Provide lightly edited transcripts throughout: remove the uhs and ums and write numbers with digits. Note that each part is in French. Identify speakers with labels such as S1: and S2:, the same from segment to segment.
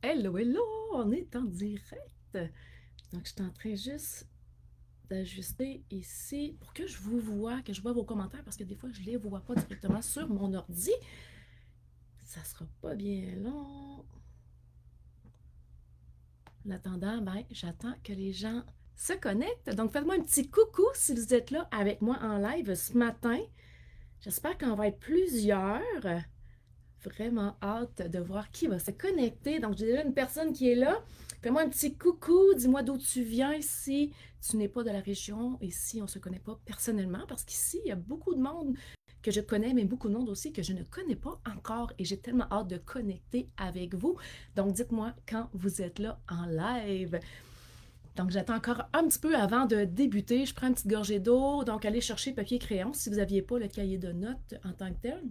S1: Hello, hello, on est en direct. Donc, je suis en train juste d'ajuster ici pour que je vous vois, que je vois vos commentaires parce que des fois, je ne les vois pas directement sur mon ordi. Ça sera pas bien long. En attendant, ben, j'attends que les gens se connectent. Donc, faites-moi un petit coucou si vous êtes là avec moi en live ce matin. J'espère qu'on va être plusieurs. Vraiment hâte de voir qui va se connecter. Donc, j'ai déjà une personne qui est là. Fais-moi un petit coucou, dis-moi d'où tu viens si tu n'es pas de la région et si on ne se connaît pas personnellement, parce qu'ici, il y a beaucoup de monde que je connais, mais beaucoup de monde aussi que je ne connais pas encore et j'ai tellement hâte de connecter avec vous. Donc, dites-moi quand vous êtes là en live. Donc, j'attends encore un petit peu avant de débuter. Je prends une petite gorgée d'eau. Donc, allez chercher papier et crayon si vous n'aviez pas le cahier de notes en tant que tel.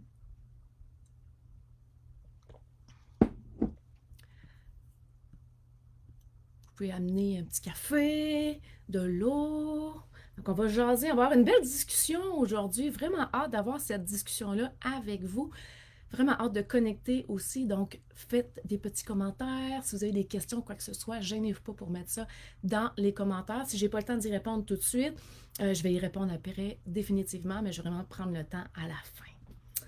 S1: Vous pouvez amener un petit café, de l'eau. Donc, on va jaser, on va avoir une belle discussion aujourd'hui. Vraiment hâte d'avoir cette discussion-là avec vous. Vraiment hâte de connecter aussi. Donc, faites des petits commentaires. Si vous avez des questions, quoi que ce soit, gênez-vous pas pour mettre ça dans les commentaires. Si je n'ai pas le temps d'y répondre tout de suite, je vais y répondre après définitivement, mais je vais vraiment prendre le temps à la fin.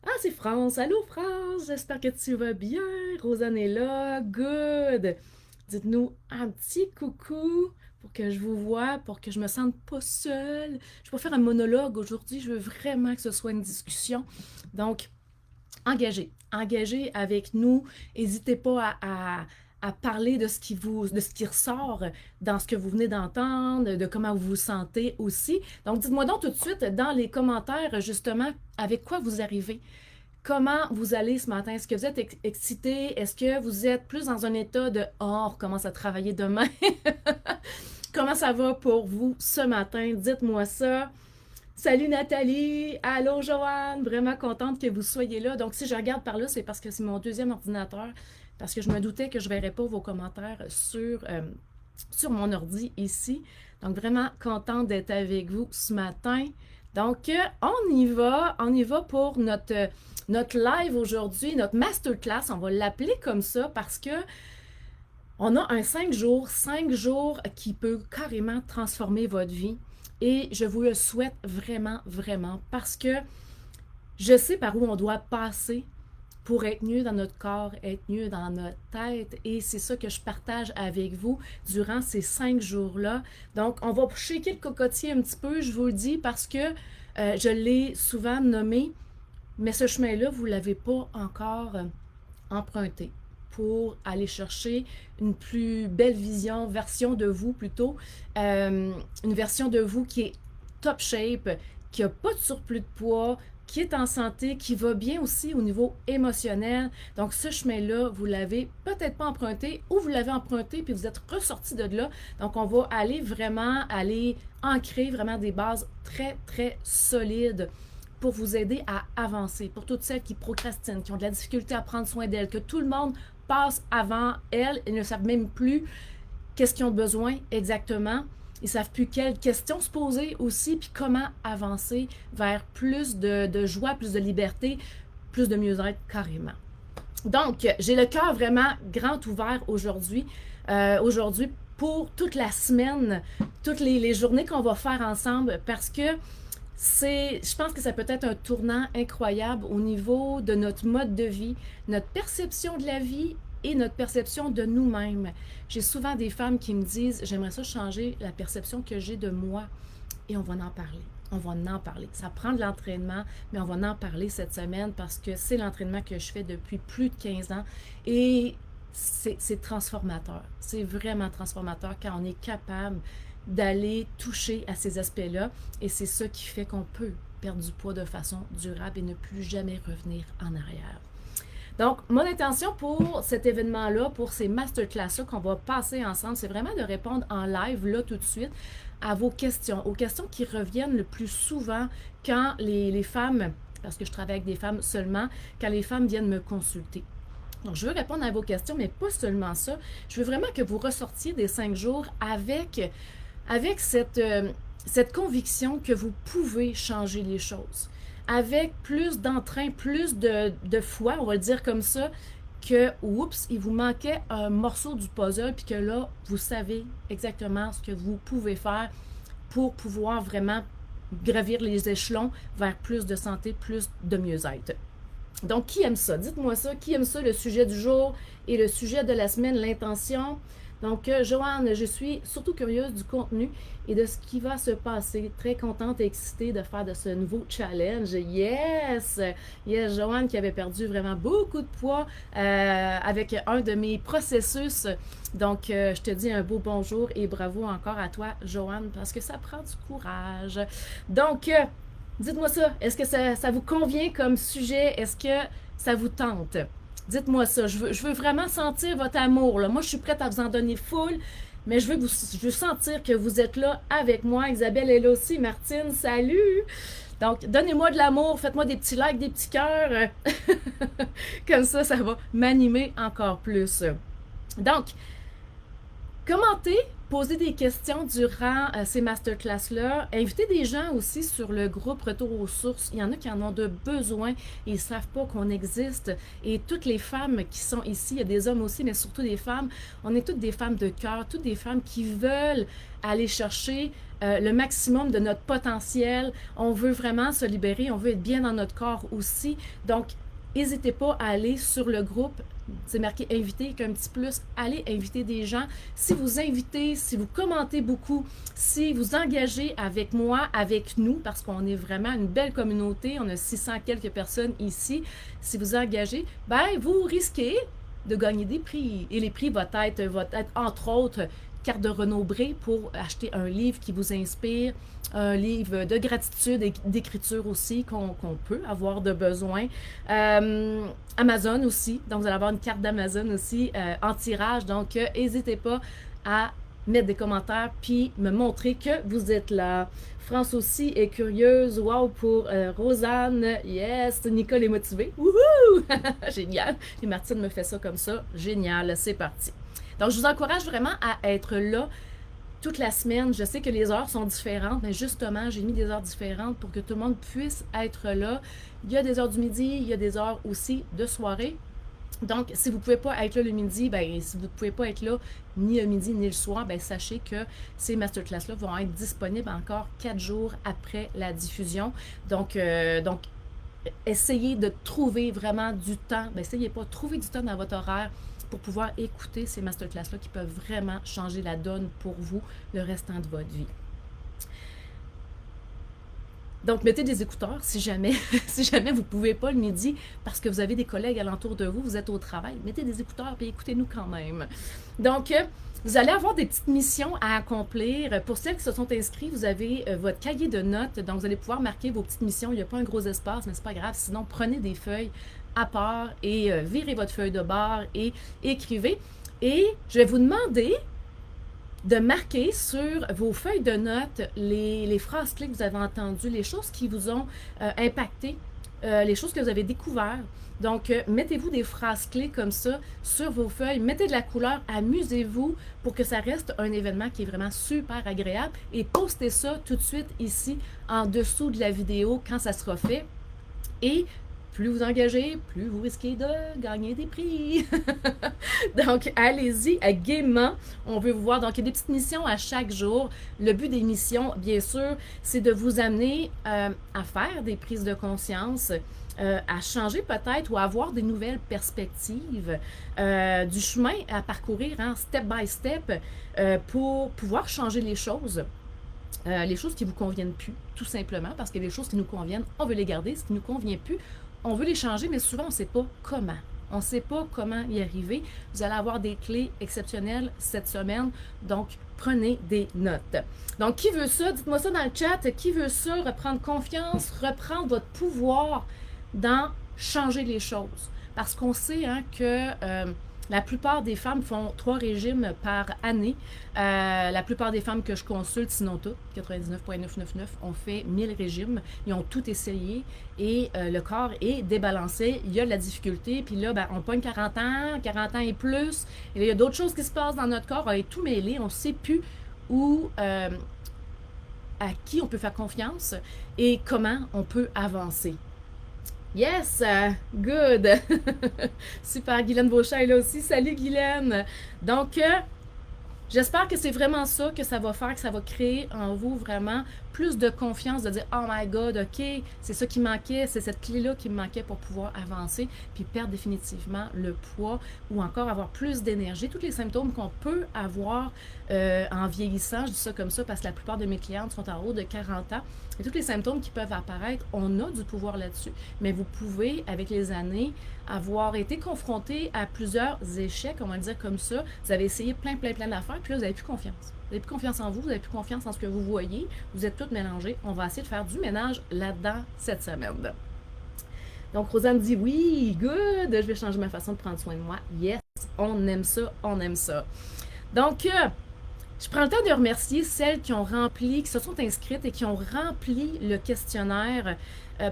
S1: Ah, c'est France. Allô, France. J'espère que tu vas bien. Rosanne est là. Good. Dites-nous un petit coucou pour que je vous voie, pour que je me sente pas seule. Je ne vais pas faire un monologue aujourd'hui. Je veux vraiment que ce soit une discussion. Donc, engagez avec nous. N'hésitez pas à parler de ce qui ressort dans ce que vous venez d'entendre, de comment vous vous sentez aussi. Donc, dites-moi donc tout de suite dans les commentaires, justement, avec quoi vous arrivez. Comment vous allez ce matin? Est-ce que vous êtes excité? Est-ce que vous êtes plus dans un état de oh, on recommence à travailler demain? Comment ça va pour vous ce matin? Dites-moi ça. Salut Nathalie! Allô Joanne! Vraiment contente que vous soyez là. Donc, si je regarde par là, c'est parce que c'est mon deuxième ordinateur, parce que je me doutais que je ne verrais pas vos commentaires sur mon ordi ici. Donc, vraiment contente d'être avec vous ce matin. Donc, on y va pour notre live aujourd'hui, notre masterclass, on va l'appeler comme ça parce que on a un 5 jours qui peut carrément transformer votre vie. Et je vous le souhaite vraiment, vraiment, parce que je sais par où on doit passer pour être mieux dans notre corps, être mieux dans notre tête. Et c'est ça que je partage avec vous durant ces 5 jours-là. Donc, on va shaker le cocotier un petit peu, je vous le dis, parce que je l'ai souvent nommé, mais ce chemin-là, vous ne l'avez pas encore emprunté pour aller chercher une plus belle version de vous plutôt, une version de vous qui est top shape, qui n'a pas de surplus de poids, qui est en santé, qui va bien aussi au niveau émotionnel. Donc, ce chemin-là, vous l'avez peut-être pas emprunté ou vous l'avez emprunté puis vous êtes ressorti de là. Donc, on va aller ancrer vraiment des bases très, très solides pour vous aider à avancer. Pour toutes celles qui procrastinent, qui ont de la difficulté à prendre soin d'elles, que tout le monde passe avant elles et ne savent même plus qu'est-ce qu'ils ont besoin exactement. Ils ne savent plus quelles questions se poser aussi, puis comment avancer vers plus de joie, plus de liberté, plus de mieux-être carrément. Donc, j'ai le cœur vraiment grand ouvert aujourd'hui. Aujourd'hui, pour toute la semaine, toutes les journées qu'on va faire ensemble, parce que je pense que ça peut être un tournant incroyable au niveau de notre mode de vie, notre perception de la vie et notre perception de nous-mêmes. J'ai souvent des femmes qui me disent, j'aimerais ça changer la perception que j'ai de moi. Et on va en parler. On va en parler. Ça prend de l'entraînement, mais on va en parler cette semaine parce que c'est l'entraînement que je fais depuis plus de 15 ans. Et c'est transformateur. C'est vraiment transformateur quand on est capable d'aller toucher à ces aspects-là. Et c'est ça qui fait qu'on peut perdre du poids de façon durable et ne plus jamais revenir en arrière. Donc, mon intention pour cet événement-là, pour ces masterclass-là qu'on va passer ensemble, c'est vraiment de répondre en live, là, tout de suite, à vos questions, aux questions qui reviennent le plus souvent quand les femmes, parce que je travaille avec des femmes seulement, quand les femmes viennent me consulter. Donc, je veux répondre à vos questions, mais pas seulement ça. Je veux vraiment que vous ressortiez des 5 jours avec cette conviction que vous pouvez changer les choses. Avec plus d'entrain, plus de foi, on va le dire comme ça, que, oups, il vous manquait un morceau du puzzle, puis que là, vous savez exactement ce que vous pouvez faire pour pouvoir vraiment gravir les échelons vers plus de santé, plus de mieux-être. Donc, qui aime ça? Dites-moi ça. Qui aime ça, le sujet du jour et le sujet de la semaine, l'intention? Donc, Joanne, je suis surtout curieuse du contenu et de ce qui va se passer. Très contente et excitée de faire de ce nouveau challenge. Yes! Yes, Joanne qui avait perdu vraiment beaucoup de poids avec un de mes processus. Donc, je te dis un beau bonjour et bravo encore à toi, Joanne, parce que ça prend du courage. Donc, dites-moi ça. Est-ce que ça vous convient comme sujet? Est-ce que ça vous tente? Dites-moi ça. Je veux vraiment sentir votre amour. Là. Moi, je suis prête à vous en donner full, mais je veux sentir que vous êtes là avec moi. Isabelle est là aussi. Martine, salut! Donc, donnez-moi de l'amour. Faites-moi des petits likes, des petits cœurs. Comme ça va m'animer encore plus. Donc, commentez, posez des questions durant ces masterclass-là. Invitez des gens aussi sur le groupe Retour aux sources. Il y en a qui en ont de besoin et ils ne savent pas qu'on existe. Et toutes les femmes qui sont ici, il y a des hommes aussi, mais surtout des femmes, on est toutes des femmes de cœur, toutes des femmes qui veulent aller chercher le maximum de notre potentiel. On veut vraiment se libérer, on veut être bien dans notre corps aussi. Donc, n'hésitez pas à aller sur le groupe. C'est marqué inviter avec un petit plus. Allez inviter des gens. Si vous invitez, si vous commentez beaucoup, si vous engagez avec moi, avec nous, parce qu'on est vraiment une belle communauté, on a 600 quelques personnes ici. Si vous engagez, ben vous risquez de gagner des prix. Et les prix vont être entre autres carte de Renaud-Bré pour acheter un livre qui vous inspire, un livre de gratitude et d'écriture aussi qu'on peut avoir de besoin. Amazon aussi, donc vous allez avoir une carte d'Amazon aussi en tirage, donc n'hésitez pas à mettre des commentaires puis me montrer que vous êtes là. France aussi est curieuse. Wow pour Rosanne. Yes. Nicole est motivée. Wouhou! Génial. Et Martine me fait ça comme ça. Génial. C'est parti. Donc, je vous encourage vraiment à être là toute la semaine. Je sais que les heures sont différentes, mais justement, j'ai mis des heures différentes pour que tout le monde puisse être là. Il y a des heures du midi, il y a des heures aussi de soirée. Donc, si vous ne pouvez pas être là le midi, ben, si vous ne pouvez pas être là ni le midi ni le soir, ben, sachez que ces masterclass-là vont être disponibles encore 4 jours après la diffusion. Donc essayez de trouver vraiment du temps. Ben, essayez pas, trouver du temps dans votre horaire pour pouvoir écouter ces masterclass-là qui peuvent vraiment changer la donne pour vous le restant de votre vie. Donc, mettez des écouteurs si jamais, si jamais vous ne pouvez pas le midi parce que vous avez des collègues alentour de vous, vous êtes au travail. Mettez des écouteurs et écoutez-nous quand même. Donc, vous allez avoir des petites missions à accomplir. Pour celles qui se sont inscrites, vous avez votre cahier de notes. Donc, vous allez pouvoir marquer vos petites missions. Il n'y a pas un gros espace, mais ce n'est pas grave. Sinon, prenez des feuilles à part et virez votre feuille de bord et écrivez. Et je vais vous demander de marquer sur vos feuilles de notes les phrases clés que vous avez entendues, les choses qui vous ont impacté, les choses que vous avez découvertes. Donc, mettez-vous des phrases clés comme ça sur vos feuilles, mettez de la couleur, amusez-vous pour que ça reste un événement qui est vraiment super agréable et postez ça tout de suite ici en dessous de la vidéo quand ça sera fait. Et plus vous engagez, plus vous risquez de gagner des prix. Donc, allez-y gaiement. On veut vous voir. Donc, il y a des petites missions à chaque jour. Le but des missions, bien sûr, c'est de vous amener à faire des prises de conscience, à changer peut-être ou à avoir des nouvelles perspectives, du chemin à parcourir, hein, step by step, pour pouvoir changer les choses qui ne vous conviennent plus, tout simplement, parce que les choses qui nous conviennent, on veut les garder. Ce qui ne nous convient plus, on veut les changer, mais souvent, on ne sait pas comment. On ne sait pas comment y arriver. Vous allez avoir des clés exceptionnelles cette semaine, donc prenez des notes. Donc, qui veut ça? Dites-moi ça dans le chat. Qui veut ça? Reprendre confiance, reprendre votre pouvoir dans changer les choses. Parce qu'on sait hein, que la plupart des femmes font 3 régimes par année. La plupart des femmes que je consulte, sinon toutes, 99,999, ont fait 1000 régimes. Ils ont tout essayé et le corps est débalancé. Il y a de la difficulté. Puis là, ben, on pogne 40 ans et plus. Et là, il y a d'autres choses qui se passent dans notre corps. On est tout mêlé. On ne sait plus où, à qui on peut faire confiance et comment on peut avancer. Yes, good. Super, Guylaine Beauchamp est là aussi. Salut Guylaine. Donc, j'espère que c'est vraiment ça que ça va faire, que ça va créer en vous vraiment plus de confiance, de dire oh my god, ok, c'est ça qui manquait, c'est cette clé-là qui me manquait pour pouvoir avancer, puis perdre définitivement le poids ou encore avoir plus d'énergie. Tous les symptômes qu'on peut avoir en vieillissant, je dis ça comme ça parce que la plupart de mes clientes sont en haut de 40 ans, et tous les symptômes qui peuvent apparaître, on a du pouvoir là-dessus. Mais vous pouvez, avec les années, avoir été confronté à plusieurs échecs, on va le dire comme ça. Vous avez essayé plein d'affaires, puis là, vous n'avez plus confiance. Vous n'avez plus confiance en vous, vous n'avez plus confiance en ce que vous voyez. Vous êtes toutes mélangées. On va essayer de faire du ménage là-dedans cette semaine. Donc, Rosanne dit oui, good, je vais changer ma façon de prendre soin de moi. Yes, on aime ça, on aime ça. Donc, je prends le temps de remercier celles qui ont rempli, qui se sont inscrites et qui ont rempli le questionnaire.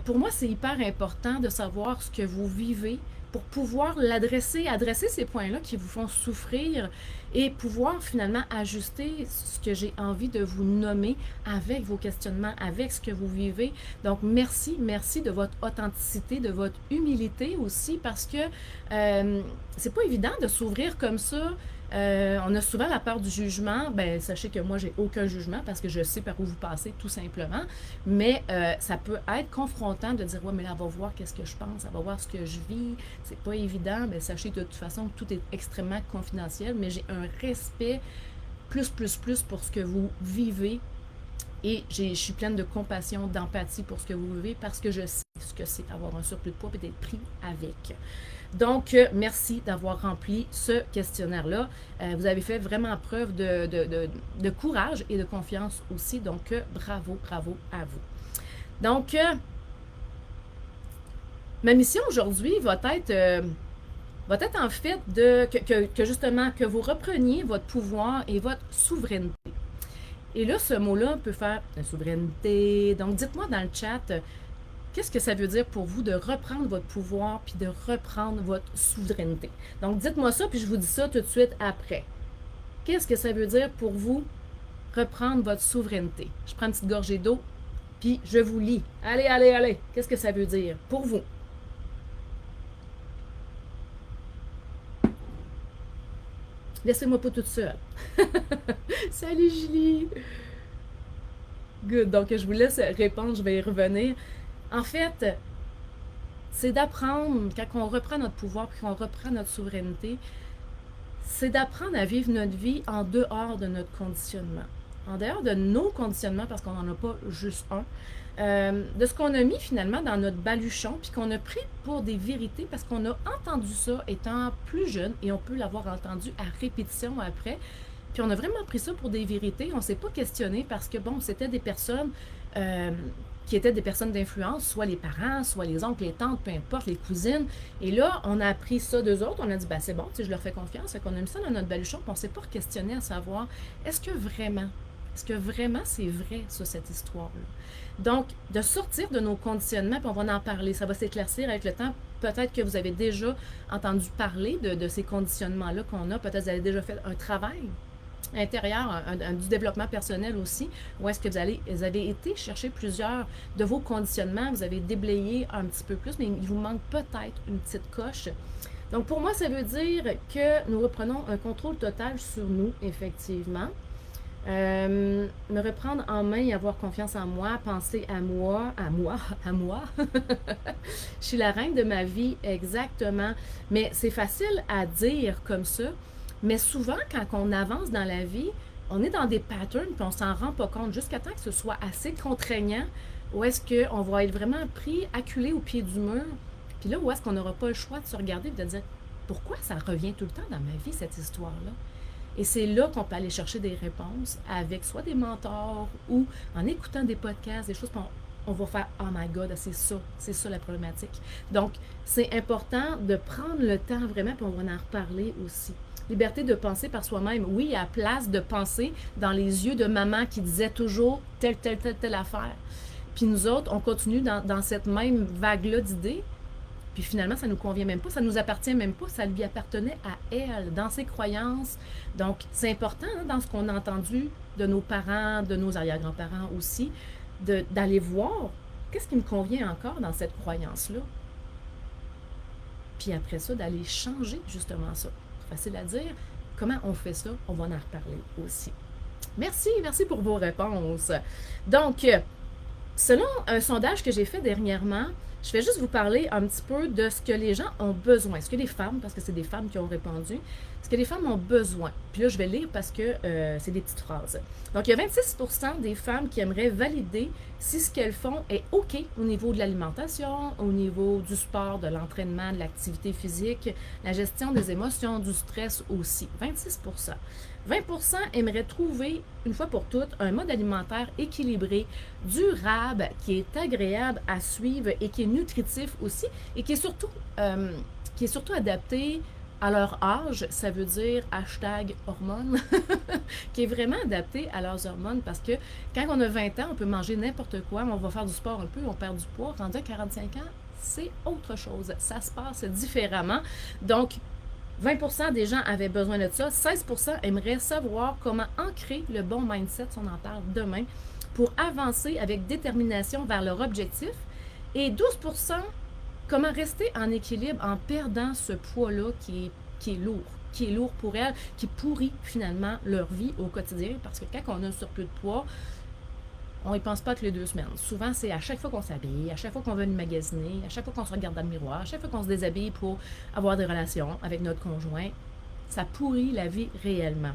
S1: Pour moi, c'est hyper important de savoir ce que vous vivez pour pouvoir l'adresser, adresser ces points-là qui vous font souffrir et pouvoir finalement ajuster ce que j'ai envie de vous nommer avec vos questionnements, avec ce que vous vivez. Donc, merci de votre authenticité, de votre humilité aussi, parce que c'est pas évident de s'ouvrir comme ça. On a souvent la peur du jugement. Ben, sachez que moi, j'ai aucun jugement parce que je sais par où vous passez, tout simplement. Mais ça peut être confrontant de dire, ouais, mais là, elle va voir qu'est-ce que je pense, elle va voir ce que je vis. C'est pas évident. Ben, sachez que de toute façon, tout est extrêmement confidentiel, mais j'ai un respect plus pour ce que vous vivez. Et je suis pleine de compassion, d'empathie pour ce que vous vivez parce que je sais ce que c'est avoir un surplus de poids et d'être pris avec. Donc, merci d'avoir rempli ce questionnaire-là. Vous avez fait vraiment preuve de courage et de confiance aussi. Donc, bravo à vous. Donc, ma mission aujourd'hui va être en fait que justement, que vous repreniez votre pouvoir et votre souveraineté. Et là, ce mot-là peut faire la souveraineté. Donc, dites-moi dans le chat, qu'est-ce que ça veut dire pour vous de reprendre votre pouvoir puis de reprendre votre souveraineté? Donc, dites-moi ça, puis je vous dis ça tout de suite après. Qu'est-ce que ça veut dire pour vous reprendre votre souveraineté? Je prends une petite gorgée d'eau, puis je vous lis. Allez. Qu'est-ce que ça veut dire pour vous? Laissez-moi pas toute seule. Salut Julie! Good. Donc, je vous laisse répondre, je vais y revenir. En fait, c'est d'apprendre, quand on reprend notre pouvoir puis qu'on reprend notre souveraineté, c'est d'apprendre à vivre notre vie en dehors de notre conditionnement. En dehors de nos conditionnements, parce qu'on n'en a pas juste un. De ce qu'on a mis finalement dans notre baluchon, puis qu'on a pris pour des vérités, parce qu'on a entendu ça étant plus jeune, et on peut l'avoir entendu à répétition après. Puis on a vraiment pris ça pour des vérités. On ne s'est pas questionné parce que, bon, c'était des personnes qui étaient des personnes d'influence, soit les parents, soit les oncles, les tantes, peu importe, les cousines. Et là, on a appris ça d'eux autres. On a dit, ben c'est bon, tu sais, je leur fais confiance. Fait qu'on a mis ça dans notre baluchon, puis on ne s'est pas questionné à savoir, est-ce que vraiment c'est vrai, ça, cette histoire-là? Donc, de sortir de nos conditionnements, puis on va en parler, ça va s'éclaircir avec le temps. Peut-être que vous avez déjà entendu parler de ces conditionnements-là qu'on a. Peut-être que vous avez déjà fait un travail intérieur, du développement personnel aussi, où est-ce que vous avez été chercher plusieurs de vos conditionnements, vous avez déblayé un petit peu plus, mais il vous manque peut-être une petite coche. Donc, pour moi, ça veut dire que nous reprenons un contrôle total sur nous, effectivement. Me reprendre en main et avoir confiance en moi, penser à moi. Je suis la reine de ma vie, exactement. Mais c'est facile à dire comme ça, mais souvent, quand on avance dans la vie, on est dans des patterns puis on s'en rend pas compte jusqu'à temps que ce soit assez contraignant où est-ce qu'on va être vraiment pris, acculé au pied du mur. Puis là, où est-ce qu'on n'aura pas le choix de se regarder et de dire pourquoi ça revient tout le temps dans ma vie, cette histoire-là? Et c'est là qu'on peut aller chercher des réponses avec soit des mentors ou en écoutant des podcasts, des choses qu'on va faire « Oh my God, c'est ça la problématique. » Donc, c'est important de prendre le temps vraiment, puis on va en reparler aussi. Liberté de penser par soi-même. Oui, à place de penser dans les yeux de maman qui disait toujours telle affaire. Puis nous autres, on continue dans cette même vague-là d'idées. Puis finalement, ça ne nous convient même pas, ça ne nous appartient même pas, ça lui appartenait à elle, dans ses croyances. Donc, c'est important, hein, dans ce qu'on a entendu de nos parents, de nos arrière-grands-parents aussi, d'aller voir qu'est-ce qui me convient encore dans cette croyance-là. puis après ça, d'aller changer justement ça. Facile à dire. Comment on fait ça? On va en reparler aussi. Merci pour vos réponses. Donc, selon un sondage que j'ai fait dernièrement, je vais juste vous parler un petit peu de ce que les gens ont besoin. Ce que les femmes, parce que c'est des femmes qui ont répondu, ce que les femmes ont besoin. Puis là, je vais lire parce que c'est des petites phrases. Donc, il y a 26% des femmes qui aimeraient valider si ce qu'elles font est OK au niveau de l'alimentation, au niveau du sport, de l'entraînement, de l'activité physique, la gestion des émotions, du stress aussi. 26%. 20% aimeraient trouver, une fois pour toutes, un mode alimentaire équilibré, durable, qui est agréable à suivre et qui est nutritif aussi et qui est surtout adapté à leur âge, ça veut dire #hormones, qui est vraiment adapté à leurs hormones parce que quand on a 20 ans, on peut manger n'importe quoi, mais on va faire du sport un peu, on perd du poids. Rendu à 45 ans, c'est autre chose. Ça se passe différemment. Donc, 20% des gens avaient besoin de ça. 16% aimeraient savoir comment ancrer le bon mindset, si on en parle demain, pour avancer avec détermination vers leur objectif. Et 12%, comment rester en équilibre en perdant ce poids-là qui est lourd pour elles, qui pourrit finalement leur vie au quotidien. Parce que quand on a un surplus de poids, on n'y pense pas que les 2 semaines. Souvent, c'est à chaque fois qu'on s'habille, à chaque fois qu'on va magasiner, à chaque fois qu'on se regarde dans le miroir, à chaque fois qu'on se déshabille pour avoir des relations avec notre conjoint. Ça pourrit la vie réellement.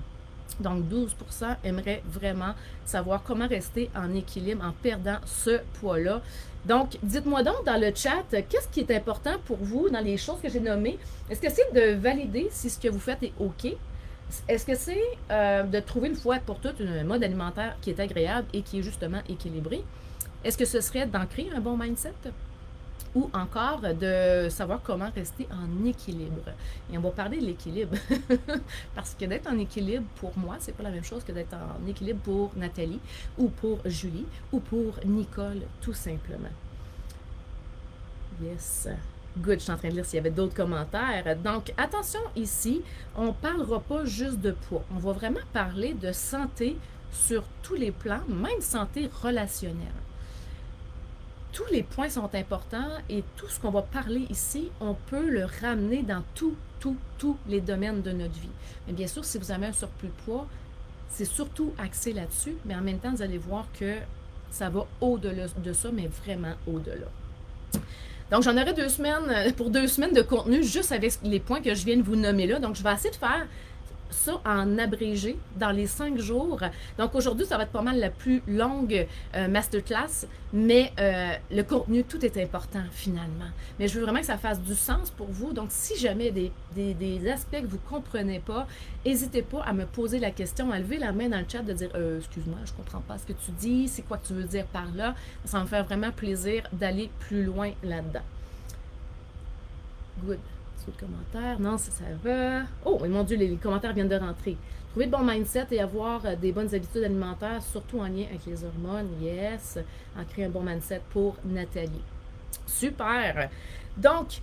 S1: Donc, 12% aimeraient vraiment savoir comment rester en équilibre en perdant ce poids-là. Donc, dites-moi donc dans le chat, qu'est-ce qui est important pour vous dans les choses que j'ai nommées? Est-ce que c'est de valider si ce que vous faites est OK? Est-ce que c'est de trouver une fois pour toutes un mode alimentaire qui est agréable et qui est justement équilibré? Est-ce que ce serait d'ancrer un bon mindset? Ou encore de savoir comment rester en équilibre. Et on va parler de l'équilibre. Parce que d'être en équilibre, pour moi, c'est pas la même chose que d'être en équilibre pour Nathalie, ou pour Julie, ou pour Nicole, tout simplement. Yes. Good, je suis en train de lire s'il y avait d'autres commentaires. Donc, attention ici, on ne parlera pas juste de poids. On va vraiment parler de santé sur tous les plans, même santé relationnelle. Tous les points sont importants et tout ce qu'on va parler ici, on peut le ramener dans tous les domaines de notre vie. Mais bien sûr, si vous avez un surplus de poids, c'est surtout axé là-dessus, mais en même temps, vous allez voir que ça va au-delà de ça, mais vraiment au-delà. Donc, j'en aurai 2 semaines, pour 2 semaines de contenu, juste avec les points que je viens de vous nommer là. Donc, je vais essayer de faire ça en abrégé dans les 5 jours. Donc, aujourd'hui, ça va être pas mal la plus longue masterclass, mais le contenu, tout est important finalement. Mais je veux vraiment que ça fasse du sens pour vous. Donc, si jamais des aspects que vous ne comprenez pas, n'hésitez pas à me poser la question, à lever la main dans le chat, de dire « Excuse-moi, je ne comprends pas ce que tu dis, c'est quoi que tu veux dire par là? » Ça va me faire vraiment plaisir d'aller plus loin là-dedans. Good. De commentaires. Non, ça va. Oh, mon Dieu, les commentaires viennent de rentrer. Trouver de bon mindset et avoir des bonnes habitudes alimentaires, surtout en lien avec les hormones. Yes. En créer un bon mindset pour Nathalie. Super. Donc,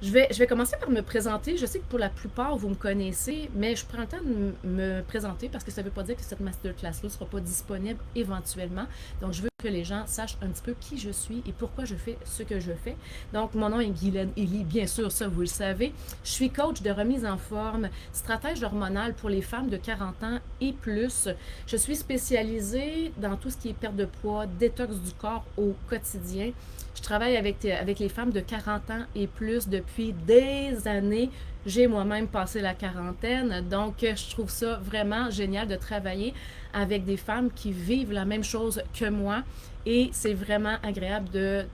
S1: je vais commencer par me présenter. Je sais que pour la plupart, vous me connaissez, mais je prends le temps de me présenter parce que ça ne veut pas dire que cette masterclass-là ne sera pas disponible éventuellement. Donc, je veux que les gens sachent un petit peu qui je suis et pourquoi je fais ce que je fais. Donc, mon nom est Guylaine Elie, bien sûr, ça, vous le savez. Je suis coach de remise en forme, stratège hormonale pour les femmes de 40 ans et plus. Je suis spécialisée dans tout ce qui est perte de poids, détox du corps au quotidien. Je travaille avec les femmes de 40 ans et plus depuis des années. J'ai moi-même passé la quarantaine, donc je trouve ça vraiment génial de travailler avec des femmes qui vivent la même chose que moi et c'est vraiment agréable de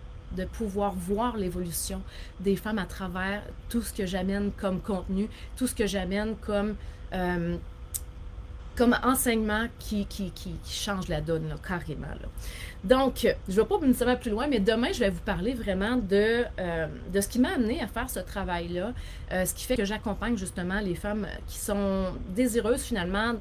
S1: pouvoir voir l'évolution des femmes à travers tout ce que j'amène comme contenu, tout ce que j'amène comme enseignement qui change la donne, là, carrément. Là. Donc, je ne vais pas nécessairement plus loin, mais demain, je vais vous parler vraiment de ce qui m'a amené à faire ce travail-là, ce qui fait que j'accompagne justement les femmes qui sont désireuses finalement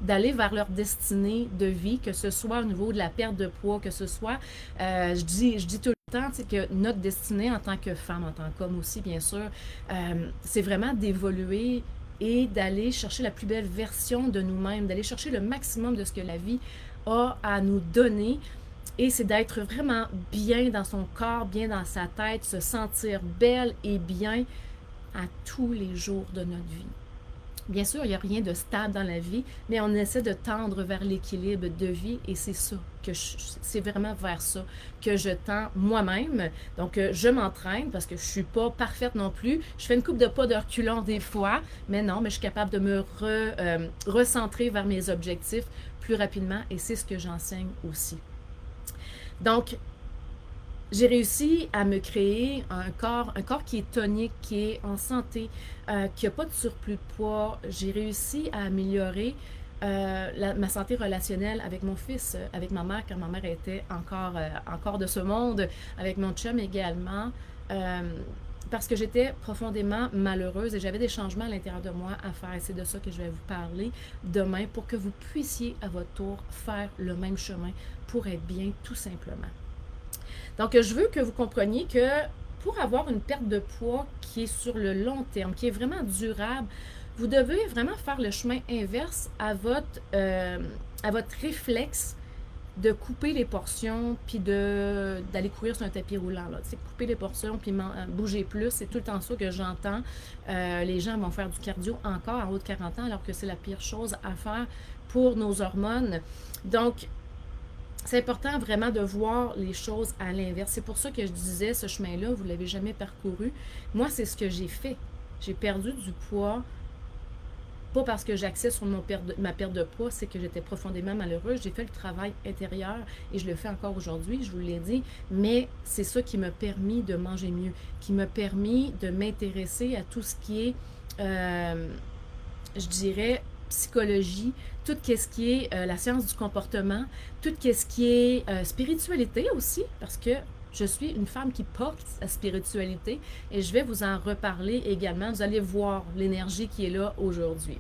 S1: d'aller vers leur destinée de vie, que ce soit au niveau de la perte de poids, que ce soit, je dis tout le temps, que notre destinée en tant que femme, en tant qu'homme aussi, bien sûr, c'est vraiment d'évoluer et d'aller chercher la plus belle version de nous-mêmes, d'aller chercher le maximum de ce que la vie a à nous donner Et c'est d'être vraiment bien dans son corps, bien dans sa tête, se sentir belle et bien à tous les jours de notre vie. Bien sûr, il n'y a rien de stable dans la vie, mais on essaie de tendre vers l'équilibre de vie et c'est ça c'est vraiment vers ça que je tends moi-même. Donc, je m'entraîne parce que je suis pas parfaite non plus. Je fais une coupe de pas de reculons des fois, mais non, mais je suis capable de me recentrer vers mes objectifs plus rapidement et c'est ce que j'enseigne aussi. Donc, j'ai réussi à me créer un corps qui est tonique, qui est en santé, qui n'a pas de surplus de poids. J'ai réussi à améliorer ma santé relationnelle avec mon fils, avec ma mère, quand ma mère était encore de ce monde, avec mon chum également, parce que j'étais profondément malheureuse et j'avais des changements à l'intérieur de moi à faire. Et c'est de ça que je vais vous parler demain pour que vous puissiez à votre tour faire le même chemin pour être bien tout simplement. Donc, je veux que vous compreniez que pour avoir une perte de poids qui est sur le long terme, qui est vraiment durable, vous devez vraiment faire le chemin inverse à votre réflexe de couper les portions puis d'aller courir sur un tapis roulant. C'est couper les portions puis bouger plus. C'est tout le temps ça que j'entends. Les gens vont faire du cardio encore en haut de 40 ans alors que c'est la pire chose à faire pour nos hormones. Donc, c'est important vraiment de voir les choses à l'inverse. C'est pour ça que je disais, ce chemin-là, vous ne l'avez jamais parcouru. Moi, c'est ce que j'ai fait. J'ai perdu du poids, pas parce que j'axais sur ma perte de poids, c'est que j'étais profondément malheureuse. J'ai fait le travail intérieur et je le fais encore aujourd'hui, je vous l'ai dit, mais c'est ça qui m'a permis de manger mieux, qui m'a permis de m'intéresser à tout ce qui est, je dirais, psychologie, tout ce qui est la science du comportement, tout ce qui est spiritualité aussi, parce que je suis une femme qui porte la spiritualité et je vais vous en reparler également. Vous allez voir l'énergie qui est là aujourd'hui.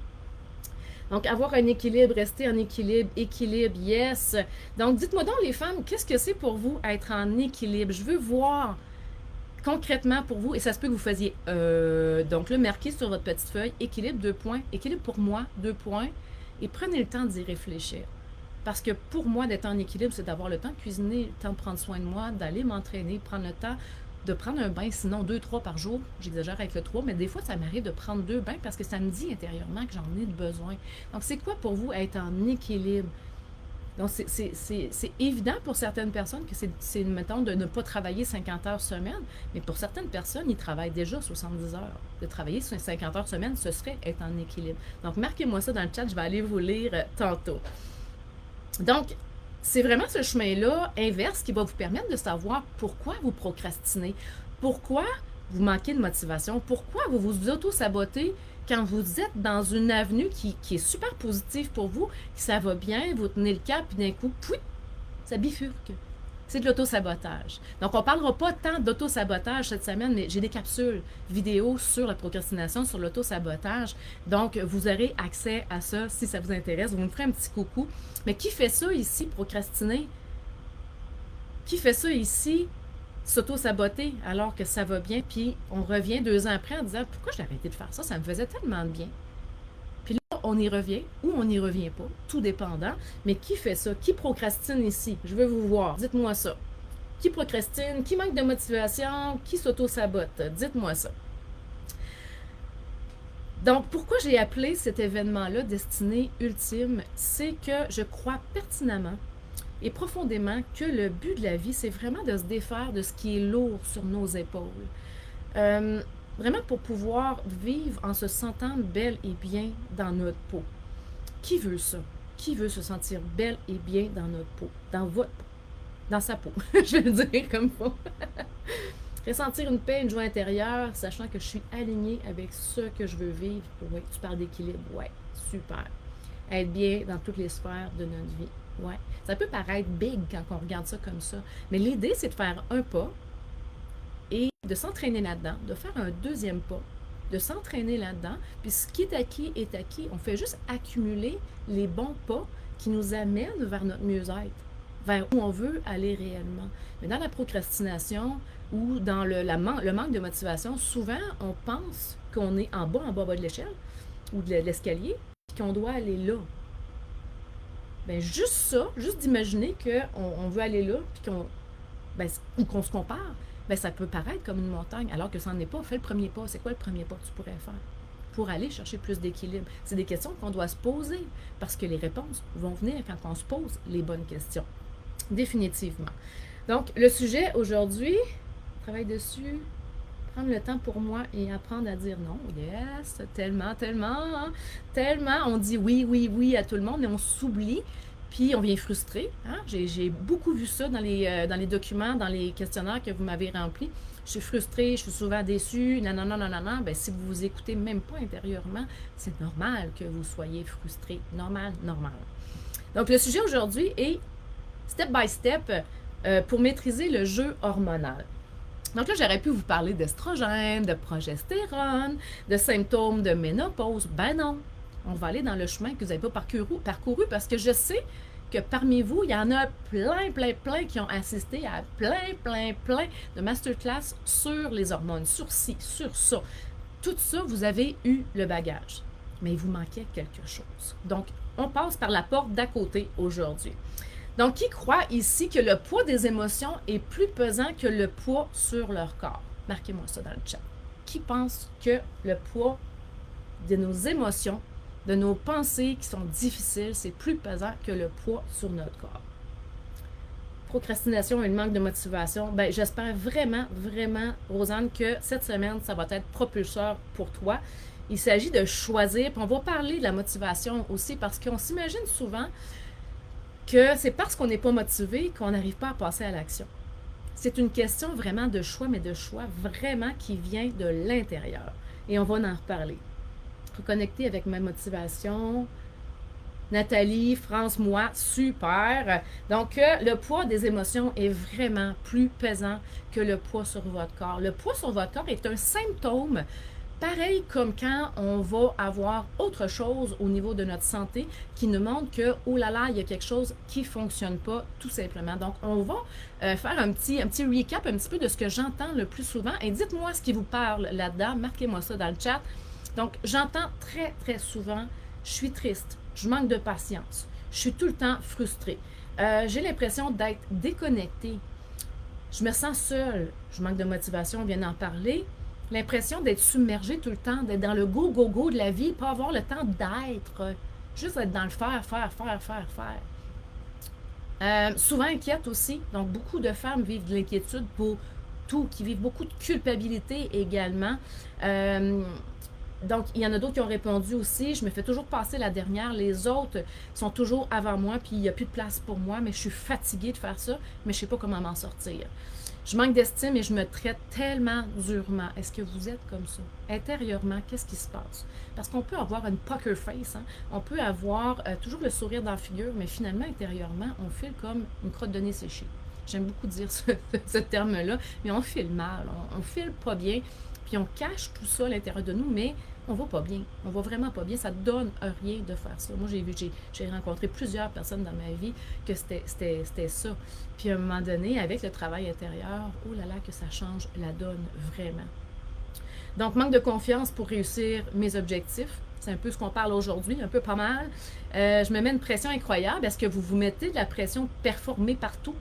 S1: Donc, avoir un équilibre, rester en équilibre, yes. Donc, dites-moi donc les femmes, qu'est-ce que c'est pour vous être en équilibre? Je veux voir concrètement pour vous, et ça se peut que vous faisiez donc là, marquez sur votre petite feuille, équilibre, 2 points, équilibre pour moi, 2 points, et prenez le temps d'y réfléchir. Parce que pour moi, d'être en équilibre, c'est d'avoir le temps de cuisiner, le temps de prendre soin de moi, d'aller m'entraîner, prendre le temps de prendre un bain, sinon 2-3 par jour. J'exagère avec le 3, mais des fois, ça m'arrive de prendre 2 bains parce que ça me dit intérieurement que j'en ai besoin. Donc, c'est quoi pour vous être en équilibre? Donc, c'est évident pour certaines personnes que c'est, mettons, de ne pas travailler 50 heures semaine, mais pour certaines personnes, ils travaillent déjà 70 heures. De travailler sur 50 heures semaine, ce serait être en équilibre. Donc, marquez-moi ça dans le chat, je vais aller vous lire tantôt. Donc, c'est vraiment ce chemin-là inverse qui va vous permettre de savoir pourquoi vous procrastinez, pourquoi vous manquez de motivation, pourquoi vous vous auto-sabotez quand vous êtes dans une avenue qui est super positive pour vous, que ça va bien, vous tenez le cap, puis d'un coup, pouit, ça bifurque. C'est de l'auto-sabotage. Donc, on ne parlera pas tant d'auto-sabotage cette semaine, mais j'ai des capsules vidéo sur la procrastination, sur l'auto-sabotage. Donc, vous aurez accès à ça si ça vous intéresse. Vous me ferez un petit coucou. Mais qui fait ça ici, procrastiner? Qui fait ça ici, s'auto-saboter alors que ça va bien? Puis, on revient 2 ans après en disant, pourquoi j'ai arrêté de faire ça? Ça me faisait tellement de bien. Puis là, on y revient ou on n'y revient pas, tout dépendant. Mais qui fait ça? Qui procrastine ici? Je veux vous voir. Dites-moi ça. Qui procrastine? Qui manque de motivation? Qui s'auto-sabote? Dites-moi ça. Donc, pourquoi j'ai appelé cet événement-là Destinée ultime? C'est que je crois pertinemment et profondément que le but de la vie, c'est vraiment de se défaire de ce qui est lourd sur nos épaules. Vraiment pour pouvoir vivre en se sentant belle et bien dans notre peau. Qui veut ça? Qui veut se sentir belle et bien dans notre peau? Dans votre peau. Dans sa peau. Je vais le dire comme ça. Ressentir une paix, une joie intérieure, sachant que je suis alignée avec ce que je veux vivre. Oui, tu parles d'équilibre. Ouais, super. Être bien dans toutes les sphères de notre vie. Ouais. Ça peut paraître big quand on regarde ça comme ça. Mais l'idée, c'est de faire un pas et de s'entraîner là-dedans, de faire un deuxième pas, de s'entraîner là-dedans. Puis ce qui est acquis est acquis. On fait juste accumuler les bons pas qui nous amènent vers notre mieux-être, vers où on veut aller réellement. Mais dans la procrastination ou dans le manque de motivation, souvent, on pense qu'on est en bas de l'échelle ou de l'escalier, et qu'on doit aller là. ben juste ça, juste d'imaginer qu'on veut aller là, puis ou qu'on se compare, ben ça peut paraître comme une montagne, alors que ça n'en est pas. Fais le premier pas. C'est quoi le premier pas que tu pourrais faire pour aller chercher plus d'équilibre? C'est des questions qu'on doit se poser, parce que les réponses vont venir quand on se pose les bonnes questions. Définitivement. Donc, le sujet aujourd'hui, travaille dessus, prendre le temps pour moi et apprendre à dire non. Yes, tellement, tellement, hein? Tellement. On dit oui, oui, oui à tout le monde et on s'oublie. Puis on vient frustré. Hein? J'ai beaucoup vu ça dans les documents, dans les questionnaires que vous m'avez remplis. Je suis frustrée, je suis souvent déçue, nanana, nanana. Ben, si vous vous écoutez même pas intérieurement, c'est normal que vous soyez frustré. Normal, normal. Donc, le sujet aujourd'hui est step by step pour maîtriser le jeu hormonal. Donc là, j'aurais pu vous parler d'estrogène, de progestérone, de symptômes de ménopause. Ben non, on va aller dans le chemin que vous n'avez pas parcouru parce que je sais que parmi vous, il y en a plein qui ont assisté à plein de masterclass sur les hormones, sur ci, sur ça. Tout ça, vous avez eu le bagage, mais il vous manquait quelque chose. Donc, on passe par la porte d'à côté aujourd'hui. Donc, qui croit ici que le poids des émotions est plus pesant que le poids sur leur corps? Marquez-moi ça dans le chat. Qui pense que le poids de nos émotions, de nos pensées qui sont difficiles, c'est plus pesant que le poids sur notre corps? Procrastination et le manque de motivation. Ben, j'espère vraiment, Rosanne, que cette semaine, ça va être propulseur pour toi. Il s'agit de choisir, puis on va parler de la motivation aussi, parce qu'on s'imagine souvent que c'est parce qu'on n'est pas motivé qu'on n'arrive pas à passer à l'action. C'est une question vraiment de choix, mais de choix vraiment qui vient de l'intérieur. Et on va en reparler. Reconnecter avec ma motivation. Nathalie, France, moi, super. Donc, le poids des émotions est vraiment plus pesant que le poids sur votre corps. Le poids sur votre corps est un symptôme pareil comme quand on va avoir autre chose au niveau de notre santé qui nous montre que, oh là là, il y a quelque chose qui ne fonctionne pas, tout simplement. Donc, on va faire un petit recap un petit peu de ce que j'entends le plus souvent. Et dites-moi ce qui vous parle là-dedans. Marquez-moi ça dans le chat. Donc, j'entends très souvent, je suis triste, je manque de patience, je suis tout le temps frustrée. J'ai l'impression d'être déconnectée. Je me sens seule, je manque de motivation, on vient d'en parler. L'impression d'être submergé tout le temps, d'être dans le go de la vie, pas avoir le temps d'être, juste être dans le faire. Souvent inquiète aussi, donc beaucoup de femmes vivent de l'inquiétude pour tout, qui vivent beaucoup de culpabilité également. Donc, il y en a d'autres qui ont répondu aussi. Je me fais toujours passer la dernière. Les autres sont toujours avant moi, puis il n'y a plus de place pour moi, mais je suis fatiguée de faire ça, mais je ne sais pas comment m'en sortir. Je manque d'estime et je me traite tellement durement. Est-ce que vous êtes comme ça? Intérieurement, qu'est-ce qui se passe? Parce qu'on peut avoir une poker face, hein? On peut avoir toujours le sourire dans la figure, mais finalement, intérieurement, on file comme une crotte de nez séchée. J'aime beaucoup dire ce terme-là, mais on file mal, on file pas bien, puis on cache tout ça à l'intérieur de nous, mais on va pas bien, on va vraiment pas bien, ça donne rien de faire ça. Moi, j'ai rencontré plusieurs personnes dans ma vie que c'était ça. Puis à un moment donné, avec le travail intérieur, oh là là, que ça change la donne vraiment. Donc, manque de confiance pour réussir mes objectifs. C'est un peu ce qu'on parle aujourd'hui, un peu pas mal. Je me mets une pression incroyable. Est-ce que vous vous mettez de la pression de performer partout?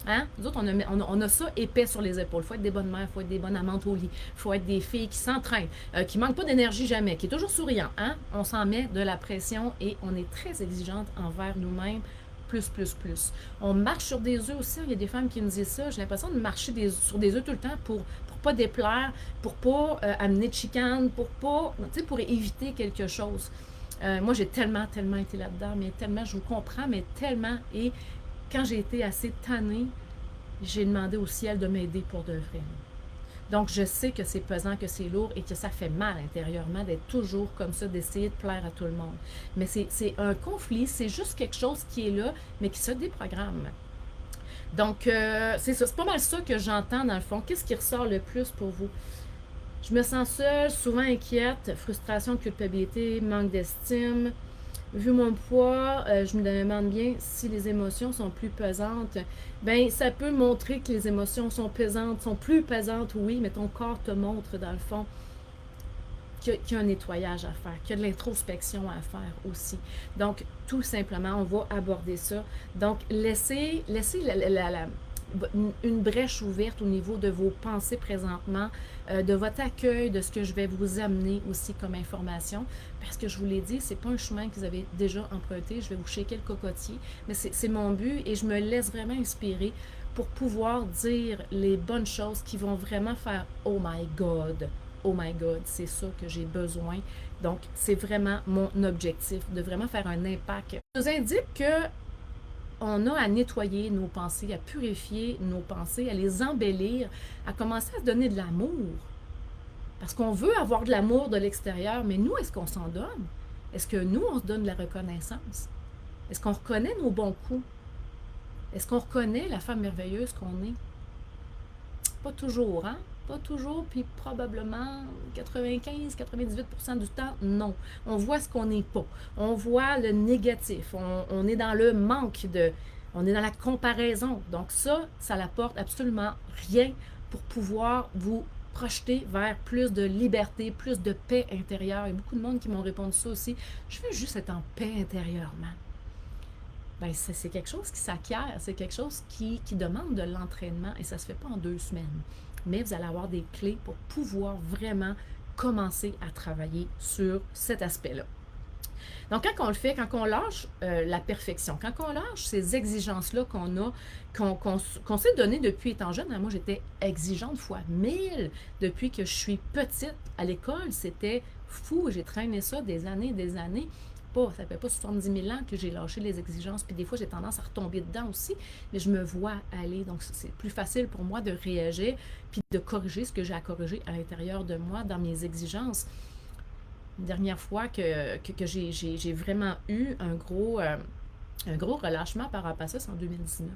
S1: Hein? Nous autres, on a ça épais sur les épaules. Il faut être des bonnes mères, il faut être des bonnes amantes au lit. Il faut être des filles qui s'entraînent, qui ne manquent pas d'énergie jamais, qui est toujours souriant. Hein? On s'en met de la pression et on est très exigeante envers nous-mêmes. Plus. On marche sur des œufs aussi. Il y a des femmes qui me disent ça. J'ai l'impression de marcher sur des œufs tout le temps pour pas déplaire, pour pas amener de chicane, pour éviter quelque chose. Moi, j'ai tellement été là-dedans, mais tellement, je vous comprends, mais tellement. Et quand j'ai été assez tannée, j'ai demandé au ciel de m'aider pour de vrai. Donc, je sais que c'est pesant, que c'est lourd et que ça fait mal intérieurement d'être toujours comme ça, d'essayer de plaire à tout le monde. Mais c'est un conflit, c'est juste quelque chose qui est là, mais qui se déprogramme. Donc, c'est pas mal ça que j'entends dans le fond. Qu'est-ce qui ressort le plus pour vous? Je me sens seule, souvent inquiète, frustration, culpabilité, manque d'estime. Vu mon poids, je me demande bien si les émotions sont plus pesantes. Bien, ça peut montrer que les émotions sont pesantes, sont plus pesantes, oui, mais ton corps te montre, dans le fond, qu'il y a un nettoyage à faire, qu'il y a de l'introspection à faire aussi. Donc, tout simplement, on va aborder ça. Donc, laissez une brèche ouverte au niveau de vos pensées présentement, de votre accueil, de ce que je vais vous amener aussi comme information. Parce que je vous l'ai dit, c'est pas un chemin que vous avez déjà emprunté. Je vais vous shaker le cocotier, mais c'est mon but et je me laisse vraiment inspirer pour pouvoir dire les bonnes choses qui vont vraiment faire oh my God, c'est ça que j'ai besoin. Donc, c'est vraiment mon objectif, de vraiment faire un impact. Ça nous indique que on a à nettoyer nos pensées, à purifier nos pensées, à les embellir, à commencer à se donner de l'amour. Parce qu'on veut avoir de l'amour de l'extérieur, mais nous, est-ce qu'on s'en donne? Est-ce que nous, on se donne de la reconnaissance? Est-ce qu'on reconnaît nos bons coups? Est-ce qu'on reconnaît la femme merveilleuse qu'on est? Pas toujours, hein? Pas toujours, puis probablement 95-98% du temps, non. On voit ce qu'on n'est pas. On voit le négatif. On est dans le manque de... On est dans la comparaison. Donc ça n'apporte absolument rien pour pouvoir vous projeter vers plus de liberté, plus de paix intérieure. Il y a beaucoup de monde qui m'ont répondu ça aussi. Je veux juste être en paix intérieurement. Ben, c'est quelque chose qui s'acquiert, c'est quelque chose qui demande de l'entraînement et ça ne se fait pas en 2 semaines. Mais vous allez avoir des clés pour pouvoir vraiment commencer à travailler sur cet aspect-là. Donc, quand on le fait, quand on lâche la perfection, quand on lâche ces exigences-là qu'on a, qu'on s'est donné depuis étant jeune, moi j'étais exigeante fois 1000 depuis que je suis petite à l'école, c'était fou, j'ai traîné ça des années et des années. Ça fait pas 70 000 ans que j'ai lâché les exigences, puis des fois j'ai tendance à retomber dedans aussi, mais je me vois aller, donc c'est plus facile pour moi de réagir, puis de corriger ce que j'ai à corriger à l'intérieur de moi dans mes exigences. Une dernière fois que j'ai vraiment eu un gros relâchement par rapport à ça, c'est en 2019.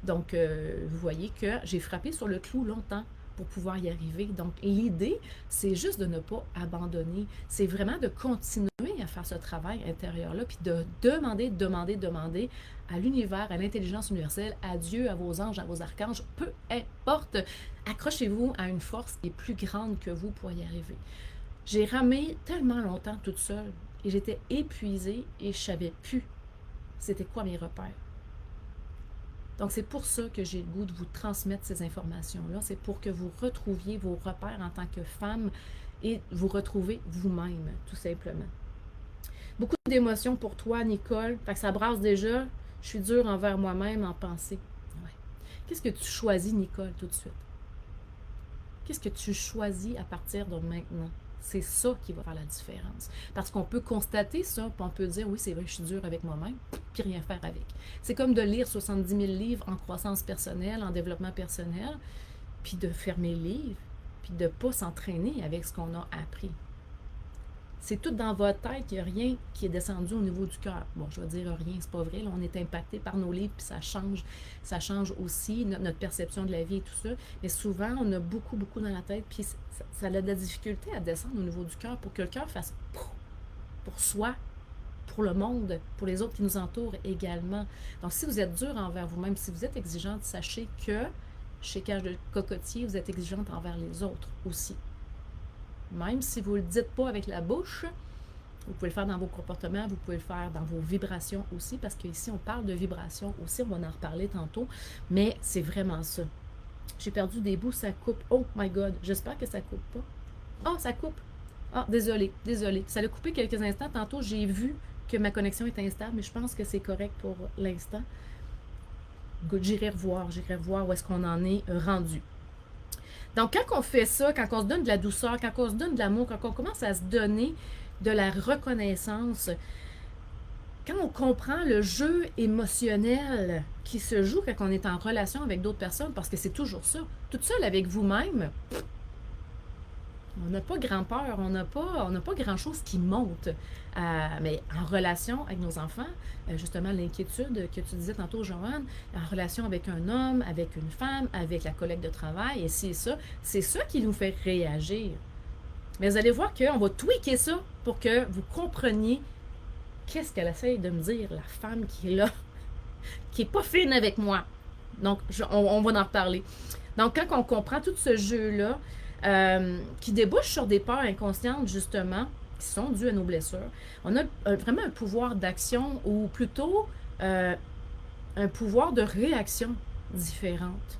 S1: Donc, vous voyez que j'ai frappé sur le clou longtemps pour pouvoir y arriver. Donc, l'idée, c'est juste de ne pas abandonner. C'est vraiment de continuer à faire ce travail intérieur-là, puis de demander à l'univers, à l'intelligence universelle, à Dieu, à vos anges, à vos archanges, peu importe. Accrochez-vous à une force qui est plus grande que vous pour y arriver. J'ai ramé tellement longtemps toute seule et j'étais épuisée et je savais plus c'était quoi mes repères. Donc, c'est pour ça que j'ai le goût de vous transmettre ces informations-là. C'est pour que vous retrouviez vos repères en tant que femme et vous retrouver vous-même, tout simplement. Beaucoup d'émotions pour toi, Nicole. Fait que ça brasse déjà. Je suis dure envers moi-même en pensée. Ouais. Qu'est-ce que tu choisis, Nicole, tout de suite? Qu'est-ce que tu choisis à partir de maintenant? C'est ça qui va faire la différence. Parce qu'on peut constater ça, puis on peut dire, oui, c'est vrai, je suis dure avec moi-même, puis rien faire avec. C'est comme de lire 70 000 livres en croissance personnelle, en développement personnel, puis de fermer le livre, puis de ne pas s'entraîner avec ce qu'on a appris. C'est tout dans votre tête, il n'y a rien qui est descendu au niveau du cœur. Bon, je vais dire rien, c'est pas vrai, là, on est impacté par nos livres, puis ça change aussi notre perception de la vie et tout ça. Mais souvent, on a beaucoup dans la tête, puis ça a de la difficulté à descendre au niveau du cœur pour que le cœur fasse pour soi, pour le monde, pour les autres qui nous entourent également. Donc, si vous êtes dur envers vous-même, si vous êtes exigeante, sachez que chez Cage de Cocotier, vous êtes exigeante envers les autres aussi. Même si vous ne le dites pas avec la bouche, vous pouvez le faire dans vos comportements, vous pouvez le faire dans vos vibrations aussi, parce qu'ici, on parle de vibrations aussi, on va en reparler tantôt, mais c'est vraiment ça. J'ai perdu des bouts, ça coupe. Oh my God, j'espère que ça coupe pas. Ah, ça coupe. Ah, désolé. Ça l'a coupé quelques instants. Tantôt, j'ai vu que ma connexion est instable, mais je pense que c'est correct pour l'instant. J'irai revoir où est-ce qu'on en est rendu. Donc, quand on fait ça, quand on se donne de la douceur, quand on se donne de l'amour, quand on commence à se donner de la reconnaissance, quand on comprend le jeu émotionnel qui se joue quand on est en relation avec d'autres personnes, parce que c'est toujours ça, toute seule avec vous-même, on n'a pas grand peur, on n'a pas grand-chose qui monte. Mais en relation avec nos enfants, justement l'inquiétude que tu disais tantôt, Joanne, en relation avec un homme, avec une femme, avec la collègue de travail, et c'est ça qui nous fait réagir. Mais vous allez voir qu'on va tweaker ça pour que vous compreniez qu'est-ce qu'elle essaye de me dire, la femme qui est là, qui n'est pas fine avec moi. Donc, on va en reparler. Donc, quand on comprend tout ce jeu-là, qui débouchent sur des peurs inconscientes, justement, qui sont dues à nos blessures. On a vraiment un pouvoir d'action ou plutôt un pouvoir de réaction différente.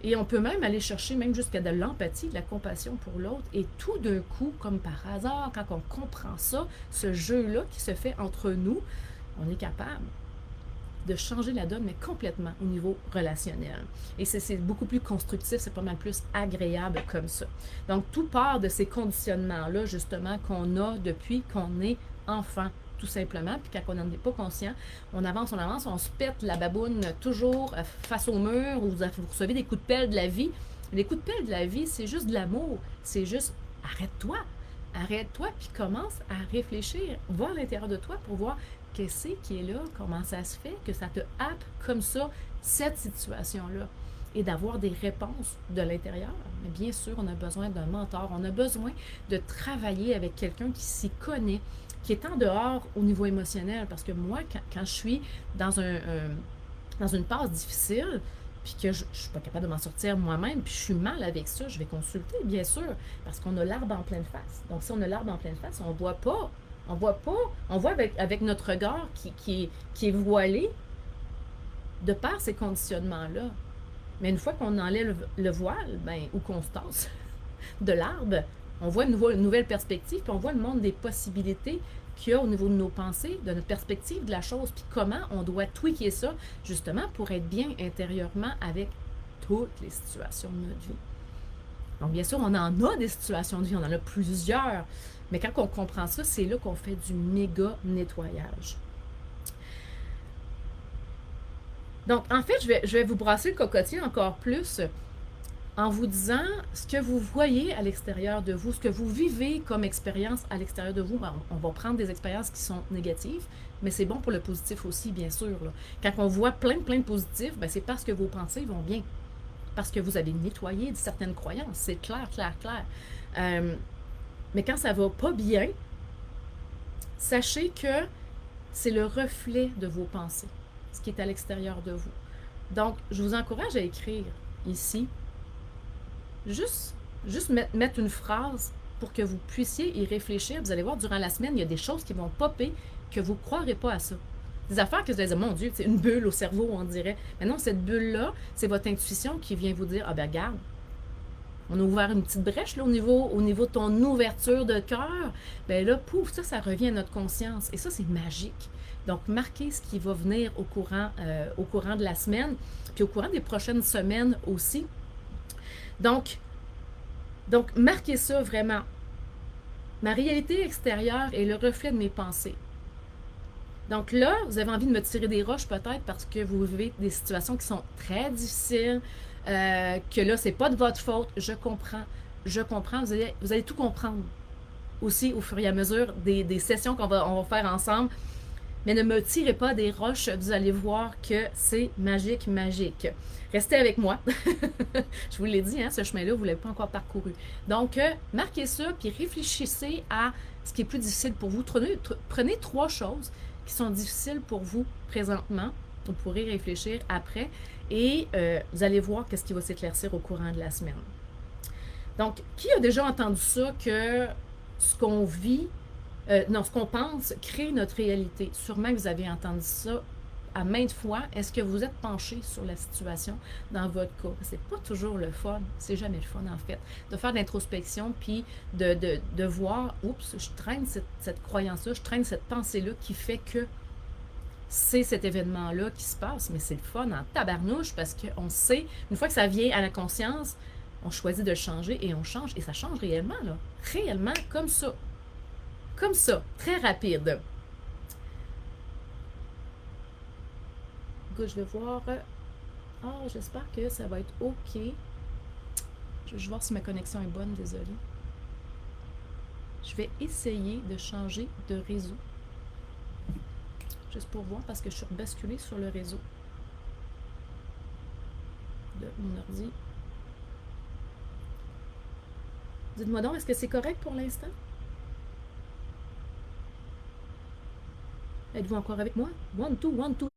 S1: Et on peut même aller chercher même jusqu'à de l'empathie, de la compassion pour l'autre. Et tout d'un coup, comme par hasard, quand on comprend ça, ce jeu-là qui se fait entre nous, on est capable de changer la donne, mais complètement au niveau relationnel. Et c'est beaucoup plus constructif, c'est pas mal plus agréable comme ça. Donc, tout part de ces conditionnements-là, justement, qu'on a depuis qu'on est enfant, tout simplement. Puis quand on n'en est pas conscient, on avance, on se pète la baboune toujours face au mur, ou vous recevez des coups de pelle de la vie. Les coups de pelle de la vie, c'est juste de l'amour. C'est juste, arrête-toi. Arrête-toi, puis commence à réfléchir. Va à l'intérieur de toi pour voir qu'est-ce qui est là, comment ça se fait que ça te happe comme ça, cette situation-là. Et d'avoir des réponses de l'intérieur. Mais bien sûr, on a besoin d'un mentor. On a besoin de travailler avec quelqu'un qui s'y connaît, qui est en dehors au niveau émotionnel. Parce que moi, quand je suis dans une passe difficile, puis que je ne suis pas capable de m'en sortir moi-même, puis je suis mal avec ça, je vais consulter, bien sûr, parce qu'on a l'arbre en pleine face. Donc, si on a l'arbre en pleine face, on ne voit pas. On voit pas. On voit avec notre regard qui est voilé de par ces conditionnements-là. Mais une fois qu'on enlève le voile, ben, ou qu'on se tasse de l'arbre, on voit une nouvelle perspective, puis on voit le monde des possibilités qu'il y a au niveau de nos pensées, de notre perspective de la chose, puis comment on doit tweaker ça, justement, pour être bien intérieurement avec toutes les situations de notre vie. Donc, bien sûr, on en a des situations de vie, on en a plusieurs, mais quand on comprend ça, c'est là qu'on fait du méga nettoyage. Donc, en fait, je vais vous brasser le cocotier encore plus en vous disant ce que vous voyez à l'extérieur de vous, ce que vous vivez comme expérience à l'extérieur de vous. Ben, on va prendre des expériences qui sont négatives, mais c'est bon pour le positif aussi, bien sûr. Là. Quand on voit plein de positifs, ben, c'est parce que vos pensées vont bien. Parce que vous avez nettoyé certaines croyances. C'est clair. Mais quand ça va pas bien, sachez que c'est le reflet de vos pensées, ce qui est à l'extérieur de vous. Donc, je vous encourage à écrire ici, juste mettre une phrase pour que vous puissiez y réfléchir. Vous allez voir, durant la semaine, il y a des choses qui vont popper que vous ne croirez pas à ça. Des affaires que vous allez dire, mon Dieu, c'est une bulle au cerveau, on dirait. Mais non, cette bulle-là, c'est votre intuition qui vient vous dire, ah ben regarde, on a ouvert une petite brèche là, au niveau de ton ouverture de cœur. Ben là, pouf, ça revient à notre conscience. Et ça, c'est magique. Donc, marquez ce qui va venir au courant de la semaine, puis au courant des prochaines semaines aussi. Donc marquez ça vraiment. Ma réalité extérieure est le reflet de mes pensées. Donc là, vous avez envie de me tirer des roches peut-être parce que vous vivez des situations qui sont très difficiles, que là, c'est pas de votre faute. Je comprends. Vous allez tout comprendre aussi au fur et à mesure des sessions on va faire ensemble. Mais ne me tirez pas des roches, vous allez voir que c'est magique. Restez avec moi. Je vous l'ai dit, hein, ce chemin-là, vous ne l'avez pas encore parcouru. Donc, marquez ça, puis réfléchissez à ce qui est plus difficile pour vous. Prenez 3 choses qui sont difficiles pour vous présentement. Vous pourrez réfléchir après et vous allez voir qu'est-ce qui va s'éclaircir au courant de la semaine. Donc, qui a déjà entendu ça, que ce qu'on vit, ce qu'on pense crée notre réalité? Sûrement que vous avez entendu ça à maintes fois. Est-ce que vous êtes penché sur la situation dans votre cas? C'est pas toujours le fun, c'est jamais le fun en fait, de faire de l'introspection puis de voir, oups, je traîne cette croyance-là, je traîne cette pensée-là qui fait que c'est cet événement-là qui se passe, mais c'est le fun en tabarnouche parce qu'on sait, une fois que ça vient à la conscience, on choisit de le changer et on change, et ça change réellement, là, réellement comme ça. Comme ça, très rapide. Écoute, je vais voir. J'espère que ça va être OK. Je vais voir si ma connexion est bonne, désolée. Je vais essayer de changer de réseau. Juste pour voir, parce que je suis rebasculée sur le réseau de mon ordi. Dites-moi donc, est-ce que c'est correct pour l'instant? Êtes-vous encore avec moi? 1, 2, 1, 2.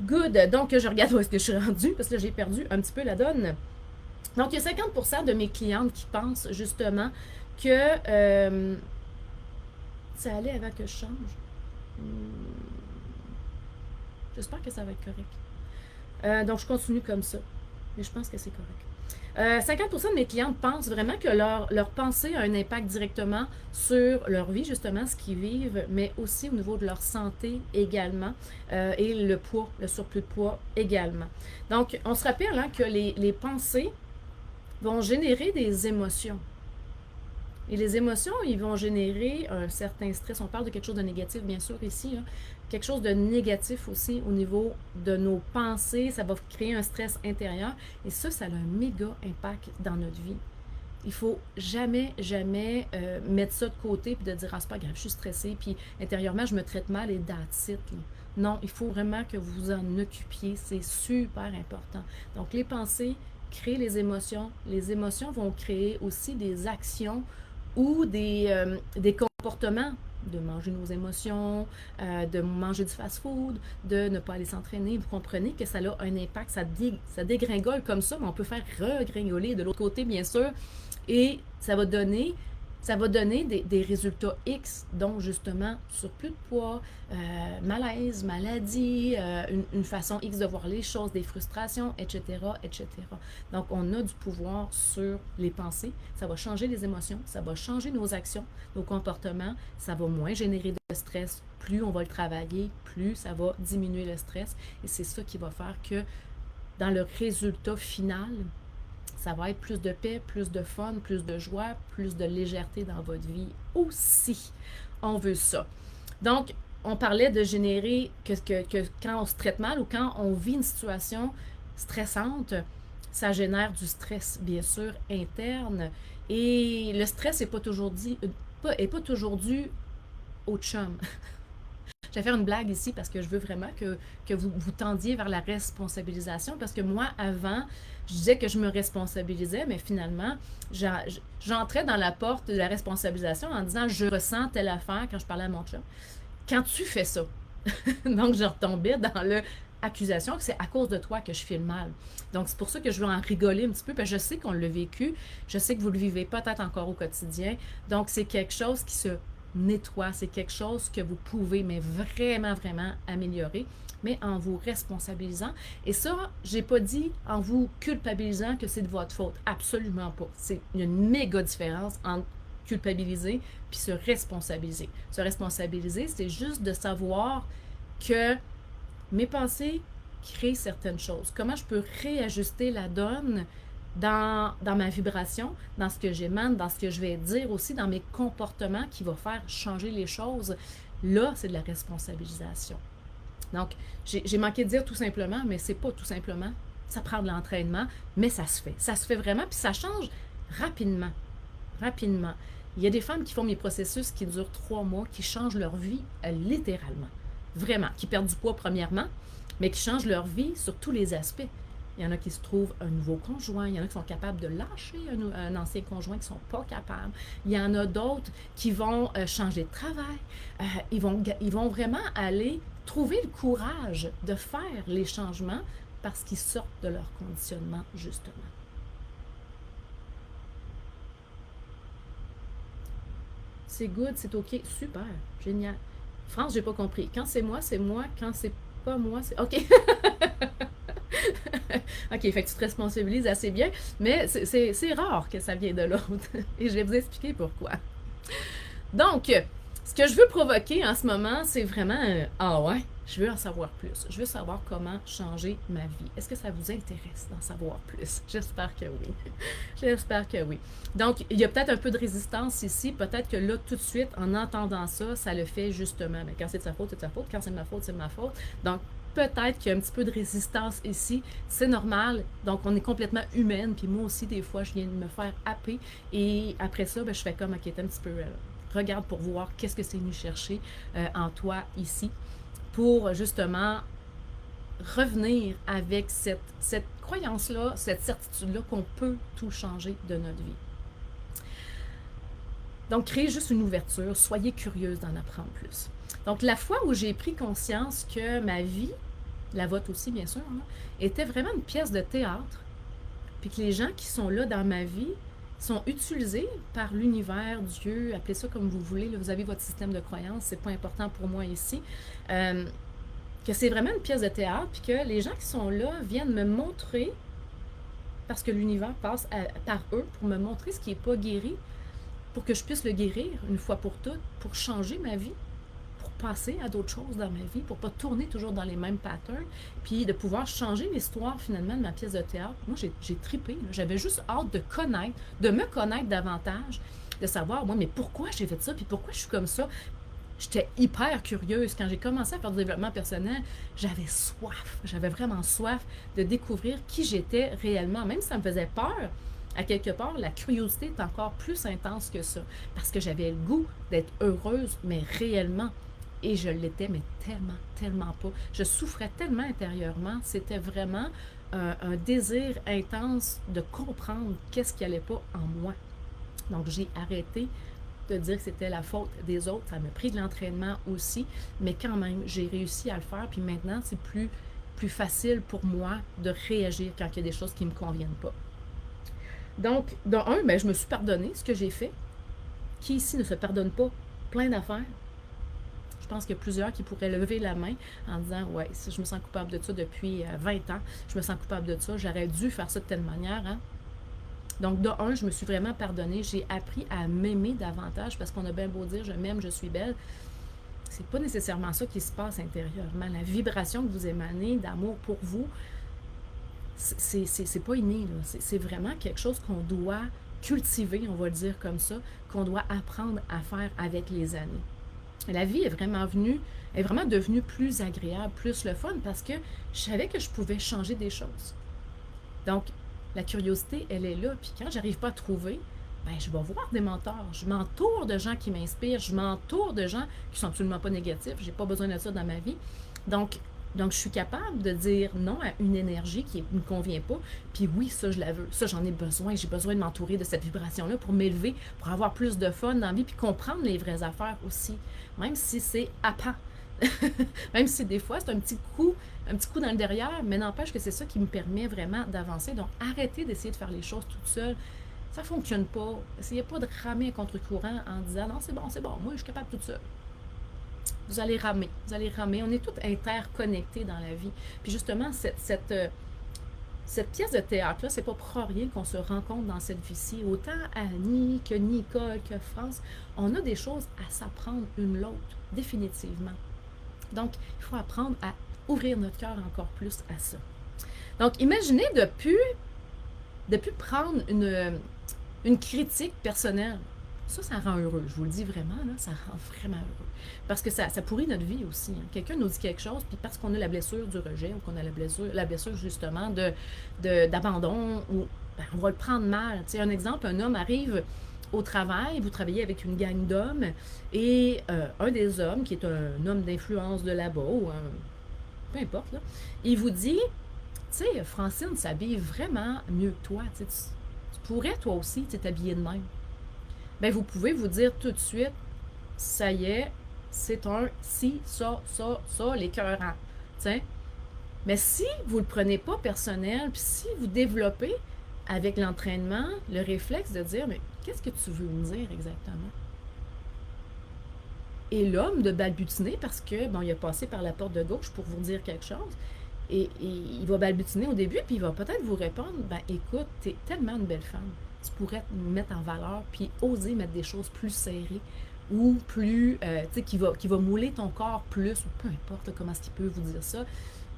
S1: Good. Donc, je regarde où est-ce que je suis rendue, parce que là, j'ai perdu un petit peu la donne. Donc, il y a 50% de mes clientes qui pensent justement que ça allait avant que je change. J'espère que ça va être correct. Donc, je continue comme ça. Mais je pense que c'est correct. 50% de mes clientes pensent vraiment que leur pensée a un impact directement sur leur vie, justement, ce qu'ils vivent, mais aussi au niveau de leur santé également, et le poids, le surplus de poids également. Donc, on se rappelle hein, que les pensées vont générer des émotions. Et les émotions, ils vont générer un certain stress. On parle de quelque chose de négatif, bien sûr, ici. Hein. Quelque chose de négatif aussi au niveau de nos pensées. Ça va créer un stress intérieur. Et ça a un méga impact dans notre vie. Il faut jamais, jamais mettre ça de côté puis de dire « Ah, c'est pas grave, je suis stressée, puis intérieurement, je me traite mal et that's it. » Non, il faut vraiment que vous vous en occupiez. C'est super important. Donc, les pensées créent les émotions. Les émotions vont créer aussi des actions ou des comportements de manger nos émotions, de manger du fast-food, de ne pas aller s'entraîner. Vous comprenez que ça a un impact, ça dégringole comme ça, mais on peut faire regringoler de l'autre côté, bien sûr, et ça va donner des résultats X, dont justement surplus de poids, malaise, maladie, une façon X de voir les choses, des frustrations, etc., etc. Donc, on a du pouvoir sur les pensées. Ça va changer les émotions, ça va changer nos actions, nos comportements, ça va moins générer de stress. Plus on va le travailler, plus ça va diminuer le stress. Et c'est ça qui va faire que dans le résultat final, ça va être plus de paix, plus de fun, plus de joie, plus de légèreté dans votre vie aussi. On veut ça. Donc, on parlait de générer que quand on se traite mal ou quand on vit une situation stressante, ça génère du stress, bien sûr, interne. Et le stress n'est pas toujours dû au chum. Je vais faire une blague ici parce que je veux vraiment que vous tendiez vers la responsabilisation. Parce que moi, avant, je disais que je me responsabilisais, mais finalement, j'entrais dans la porte de la responsabilisation en disant je ressens telle affaire quand je parlais à mon chum. Quand tu fais ça, donc je retombais dans l'accusation que c'est à cause de toi que je file mal. Donc, c'est pour ça que je veux en rigoler un petit peu, parce que je sais qu'on l'a vécu, je sais que vous le vivez peut-être encore au quotidien. Donc, c'est quelque chose qui se nettoie, c'est quelque chose que vous pouvez, mais vraiment, vraiment améliorer, mais en vous responsabilisant. Et ça, j'ai pas dit en vous culpabilisant que c'est de votre faute. Absolument pas. C'est une méga différence entre culpabiliser puis se responsabiliser. Se responsabiliser, c'est juste de savoir que mes pensées créent certaines choses. Comment je peux réajuster la donne dans ma vibration, dans ce que j'émane, dans ce que je vais dire aussi, dans mes comportements qui vont faire changer les choses. Là, c'est de la responsabilisation. Donc, j'ai manqué de dire tout simplement, mais c'est pas tout simplement. Ça prend de l'entraînement, mais ça se fait. Ça se fait vraiment, puis ça change rapidement. Rapidement. Il y a des femmes qui font mes processus qui durent 3 mois, qui changent leur vie littéralement. Vraiment. Qui perdent du poids premièrement, mais qui changent leur vie sur tous les aspects. Il y en a qui se trouvent un nouveau conjoint. Il y en a qui sont capables de lâcher un ancien conjoint, qui ne sont pas capables. Il y en a d'autres qui vont changer de travail. Ils vont vraiment aller trouver le courage de faire les changements parce qu'ils sortent de leur conditionnement, justement. C'est good, c'est OK. Super, génial. France, j'ai pas compris. Quand c'est moi, c'est moi. Quand c'est pas moi, c'est... OK. OK, fait que tu te responsabilises assez bien, mais c'est rare que ça vienne de l'autre. Et je vais vous expliquer pourquoi. Donc, ce que je veux provoquer en ce moment, c'est vraiment ah ouais, je veux en savoir plus. Je veux savoir comment changer ma vie. Est-ce que ça vous intéresse d'en savoir plus? J'espère que oui. J'espère que oui. Donc, il y a peut-être un peu de résistance ici. Peut-être que là, tout de suite, en entendant ça, ça le fait justement. Mais quand c'est de sa faute, c'est de sa faute. Quand c'est de ma faute, c'est de ma faute. Donc, peut-être qu'il y a un petit peu de résistance ici. C'est normal. Donc, on est complètement humaine. Puis moi aussi, des fois, je viens de me faire happer. Et après ça, je fais comme, OK, un petit peu... regarde pour voir qu'est-ce que c'est venu chercher en toi ici pour justement revenir avec cette croyance-là, cette certitude-là qu'on peut tout changer de notre vie. Donc, créez juste une ouverture, soyez curieuse d'en apprendre plus. Donc, la fois où j'ai pris conscience que ma vie, la vôtre aussi bien sûr, était vraiment une pièce de théâtre, puis que les gens qui sont là dans ma vie sont utilisés par l'univers, Dieu, appelez ça comme vous voulez, là, vous avez votre système de croyance, c'est pas important pour moi ici, que c'est vraiment une pièce de théâtre, puis que les gens qui sont là viennent me montrer, parce que l'univers passe par eux pour me montrer ce qui n'est pas guéri, pour que je puisse le guérir une fois pour toutes, pour changer ma vie, pour passer à d'autres choses dans ma vie, pour ne pas tourner toujours dans les mêmes patterns, puis de pouvoir changer l'histoire finalement de ma pièce de théâtre. Moi, j'ai trippé. J'avais juste hâte de connaître, de me connaître davantage, de savoir, moi, mais pourquoi j'ai fait ça, puis pourquoi je suis comme ça. J'étais hyper curieuse. Quand j'ai commencé à faire du développement personnel, j'avais soif. J'avais vraiment soif de découvrir qui j'étais réellement. Même si ça me faisait peur, à quelque part, la curiosité est encore plus intense que ça. Parce que j'avais le goût d'être heureuse, mais réellement. Et je l'étais, mais tellement, tellement pas. Je souffrais tellement intérieurement. C'était vraiment un désir intense de comprendre qu'est-ce qui n'allait pas en moi. Donc, j'ai arrêté de dire que c'était la faute des autres. Ça m'a pris de l'entraînement aussi, mais quand même, j'ai réussi à le faire. Puis maintenant, c'est plus facile pour moi de réagir quand il y a des choses qui ne me conviennent pas. Donc, de un, ben, je me suis pardonné ce que j'ai fait. Qui ici ne se pardonne pas plein d'affaires? Je pense qu'il y a plusieurs qui pourraient lever la main en disant « Ouais, je me sens coupable de ça depuis 20 ans. Je me sens coupable de ça. J'aurais dû faire ça de telle manière. Hein? » Donc, de un, je me suis vraiment pardonnée. J'ai appris à m'aimer davantage parce qu'on a bien beau dire « Je m'aime, je suis belle ». C'est pas nécessairement ça qui se passe intérieurement. La vibration que vous émanez d'amour pour vous, c'est pas inné. C'est vraiment quelque chose qu'on doit cultiver, on va le dire comme ça, qu'on doit apprendre à faire avec les années. Et la vie est vraiment devenue plus agréable, plus le fun parce que je savais que je pouvais changer des choses. Donc, la curiosité, elle est là. Puis quand j'arrive pas à trouver, ben, je vais voir des mentors. Je m'entoure de gens qui m'inspirent. Je m'entoure de gens qui sont absolument pas négatifs. J'ai pas besoin de ça dans ma vie. Donc, je suis capable de dire non à une énergie qui ne me convient pas. Puis oui, ça, je la veux. Ça, j'en ai besoin. J'ai besoin de m'entourer de cette vibration-là pour m'élever, pour avoir plus de fun dans la vie, puis comprendre les vraies affaires aussi. Même si c'est happant. Même si des fois, c'est un petit coup dans le derrière, mais n'empêche que c'est ça qui me permet vraiment d'avancer. Donc, arrêtez d'essayer de faire les choses toute seule. Ça ne fonctionne pas. Essayez pas de ramer à contre-courant en disant « Non, c'est bon, moi, je suis capable toute seule. » Vous allez ramer. On est tous interconnectés dans la vie. Puis justement, cette pièce de théâtre-là, c'est pas pour rien qu'on se rencontre dans cette vie-ci. Autant Annie que Nicole que France, on a des choses à s'apprendre une l'autre, définitivement. Donc, il faut apprendre à ouvrir notre cœur encore plus à ça. Donc, imaginez de plus prendre une critique personnelle. Ça rend heureux. Je vous le dis vraiment, là, ça rend vraiment heureux. Parce que ça pourrit notre vie aussi. Hein. Quelqu'un nous dit quelque chose, puis parce qu'on a la blessure du rejet ou qu'on a la blessure justement d'abandon, ou ben, on va le prendre mal. Tu sais, un exemple, un homme arrive au travail, vous travaillez avec une gang d'hommes, et un des hommes, qui est un homme d'influence de là-bas, ou peu importe, là, il vous dit, tu sais, Francine s'habille vraiment mieux que toi. Tu pourrais toi aussi t'habiller de même. Bien, vous pouvez vous dire tout de suite, ça y est, c'est un si, ça, l'écœurant. T'sais? Mais si vous ne le prenez pas personnel, puis si vous développez avec l'entraînement le réflexe de dire, mais qu'est-ce que tu veux me dire exactement? Et l'homme de balbutiner parce que, bon, il a passé par la porte de gauche pour vous dire quelque chose, et il va balbutiner au début, puis il va peut-être vous répondre, ben écoute, t'es tellement une belle femme. Tu pourrais te mettre en valeur puis oser mettre des choses plus serrées ou plus, tu sais, qui va mouler ton corps plus, ou peu importe là, comment est-ce qu'il peut vous dire ça.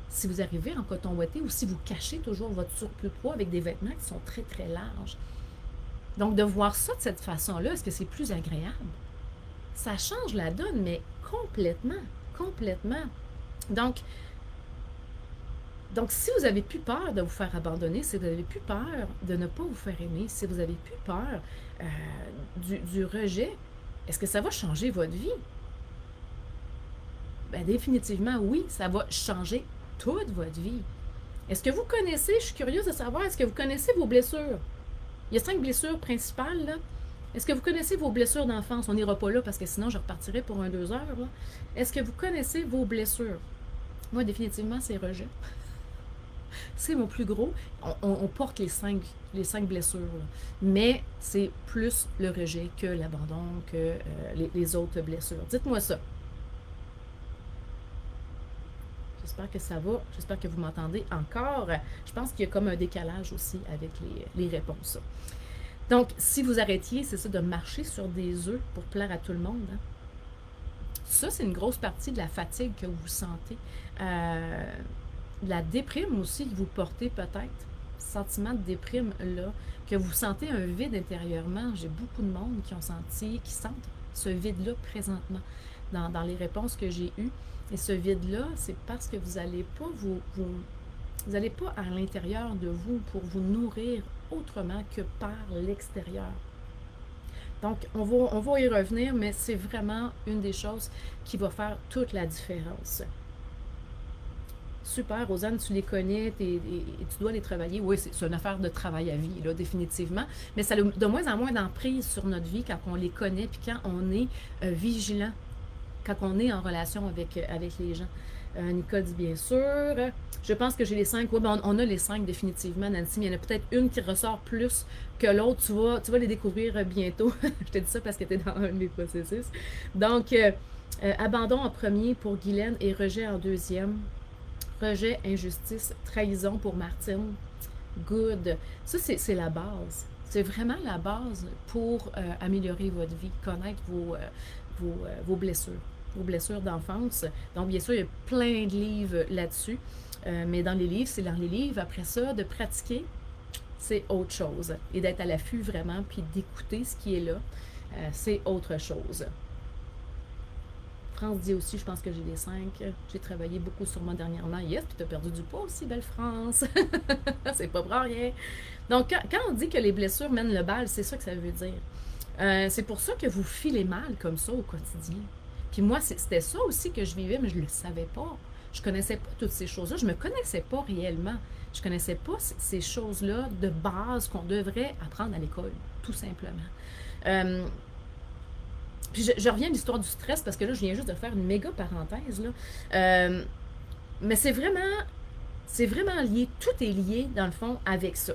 S1: Si vous arrivez en coton ouaté ou si vous cachez toujours votre surplus de poids avec des vêtements qui sont très, très larges. Donc, de voir ça de cette façon-là, est-ce que c'est plus agréable? Ça change la donne, mais complètement. Donc, si vous avez plus peur de vous faire abandonner, si vous avez plus peur de ne pas vous faire aimer, si vous avez plus peur du rejet, est-ce que ça va changer votre vie? Bien, définitivement, oui, ça va changer toute votre vie. Est-ce que vous connaissez, je suis curieuse de savoir, est-ce que vous connaissez vos blessures? Il y a 5 blessures principales, là. Est-ce que vous connaissez vos blessures d'enfance? On n'ira pas là parce que sinon, je repartirai pour 2 heures, là. Est-ce que vous connaissez vos blessures? Moi, définitivement, c'est rejet. C'est mon plus gros. On porte les cinq blessures, là. Mais c'est plus le rejet que l'abandon, que les autres blessures. Dites-moi ça. J'espère que ça va. J'espère que vous m'entendez encore. Je pense qu'il y a comme un décalage aussi avec les réponses. Donc, si vous arrêtiez, c'est ça, de marcher sur des œufs pour plaire à tout le monde, hein? Ça, c'est une grosse partie de la fatigue que vous sentez. La déprime aussi que vous portez peut-être. Sentiment de déprime, là, que vous sentez un vide intérieurement. J'ai beaucoup de monde qui sentent ce vide-là présentement dans les réponses que j'ai eues. Et ce vide-là, c'est parce que vous n'allez pas vous n'allez pas à l'intérieur de vous pour vous nourrir autrement que par l'extérieur. Donc, on va y revenir, mais c'est vraiment une des choses qui va faire toute la différence. Super, Rosanne, tu les connais et tu dois les travailler. Oui, c'est une affaire de travail à vie, là, définitivement. Mais ça a de moins en moins d'emprise sur notre vie quand on les connaît puis quand on est vigilant, quand on est en relation avec les gens. Nicole dit bien sûr. Je pense que j'ai les 5. Oui, ben on a les 5 définitivement, Nancy. Mais il y en a peut-être une qui ressort plus que l'autre. Tu vas les découvrir bientôt. Je te dis ça parce que tu es dans un de mes processus. Donc, abandon en premier pour Guylaine et rejet en deuxième. Rejet, injustice, trahison pour Martine. Good. Ça, c'est la base. C'est vraiment la base pour améliorer votre vie, connaître vos blessures, vos blessures d'enfance. Donc, bien sûr, il y a plein de livres là-dessus. Mais dans les livres, c'est dans les livres. Après ça, de pratiquer, c'est autre chose. Et d'être à l'affût vraiment, puis d'écouter ce qui est là, c'est autre chose. France dit aussi, je pense que j'ai les 5. J'ai travaillé beaucoup sur moi dernièrement. Yes, puis tu as perdu du poids aussi, belle France. C'est pas pour rien. Donc, quand on dit que les blessures mènent le bal, c'est ça que ça veut dire. C'est pour ça que vous filez mal comme ça au quotidien. Puis moi, c'était ça aussi que je vivais, mais je ne le savais pas. Je ne connaissais pas toutes ces choses-là. Je ne me connaissais pas réellement. Je ne connaissais pas ces choses-là de base qu'on devrait apprendre à l'école, tout simplement. Puis je reviens à l'histoire du stress parce que là, je viens juste de faire une méga parenthèse, là. Mais c'est vraiment lié, tout est lié, dans le fond, avec ça.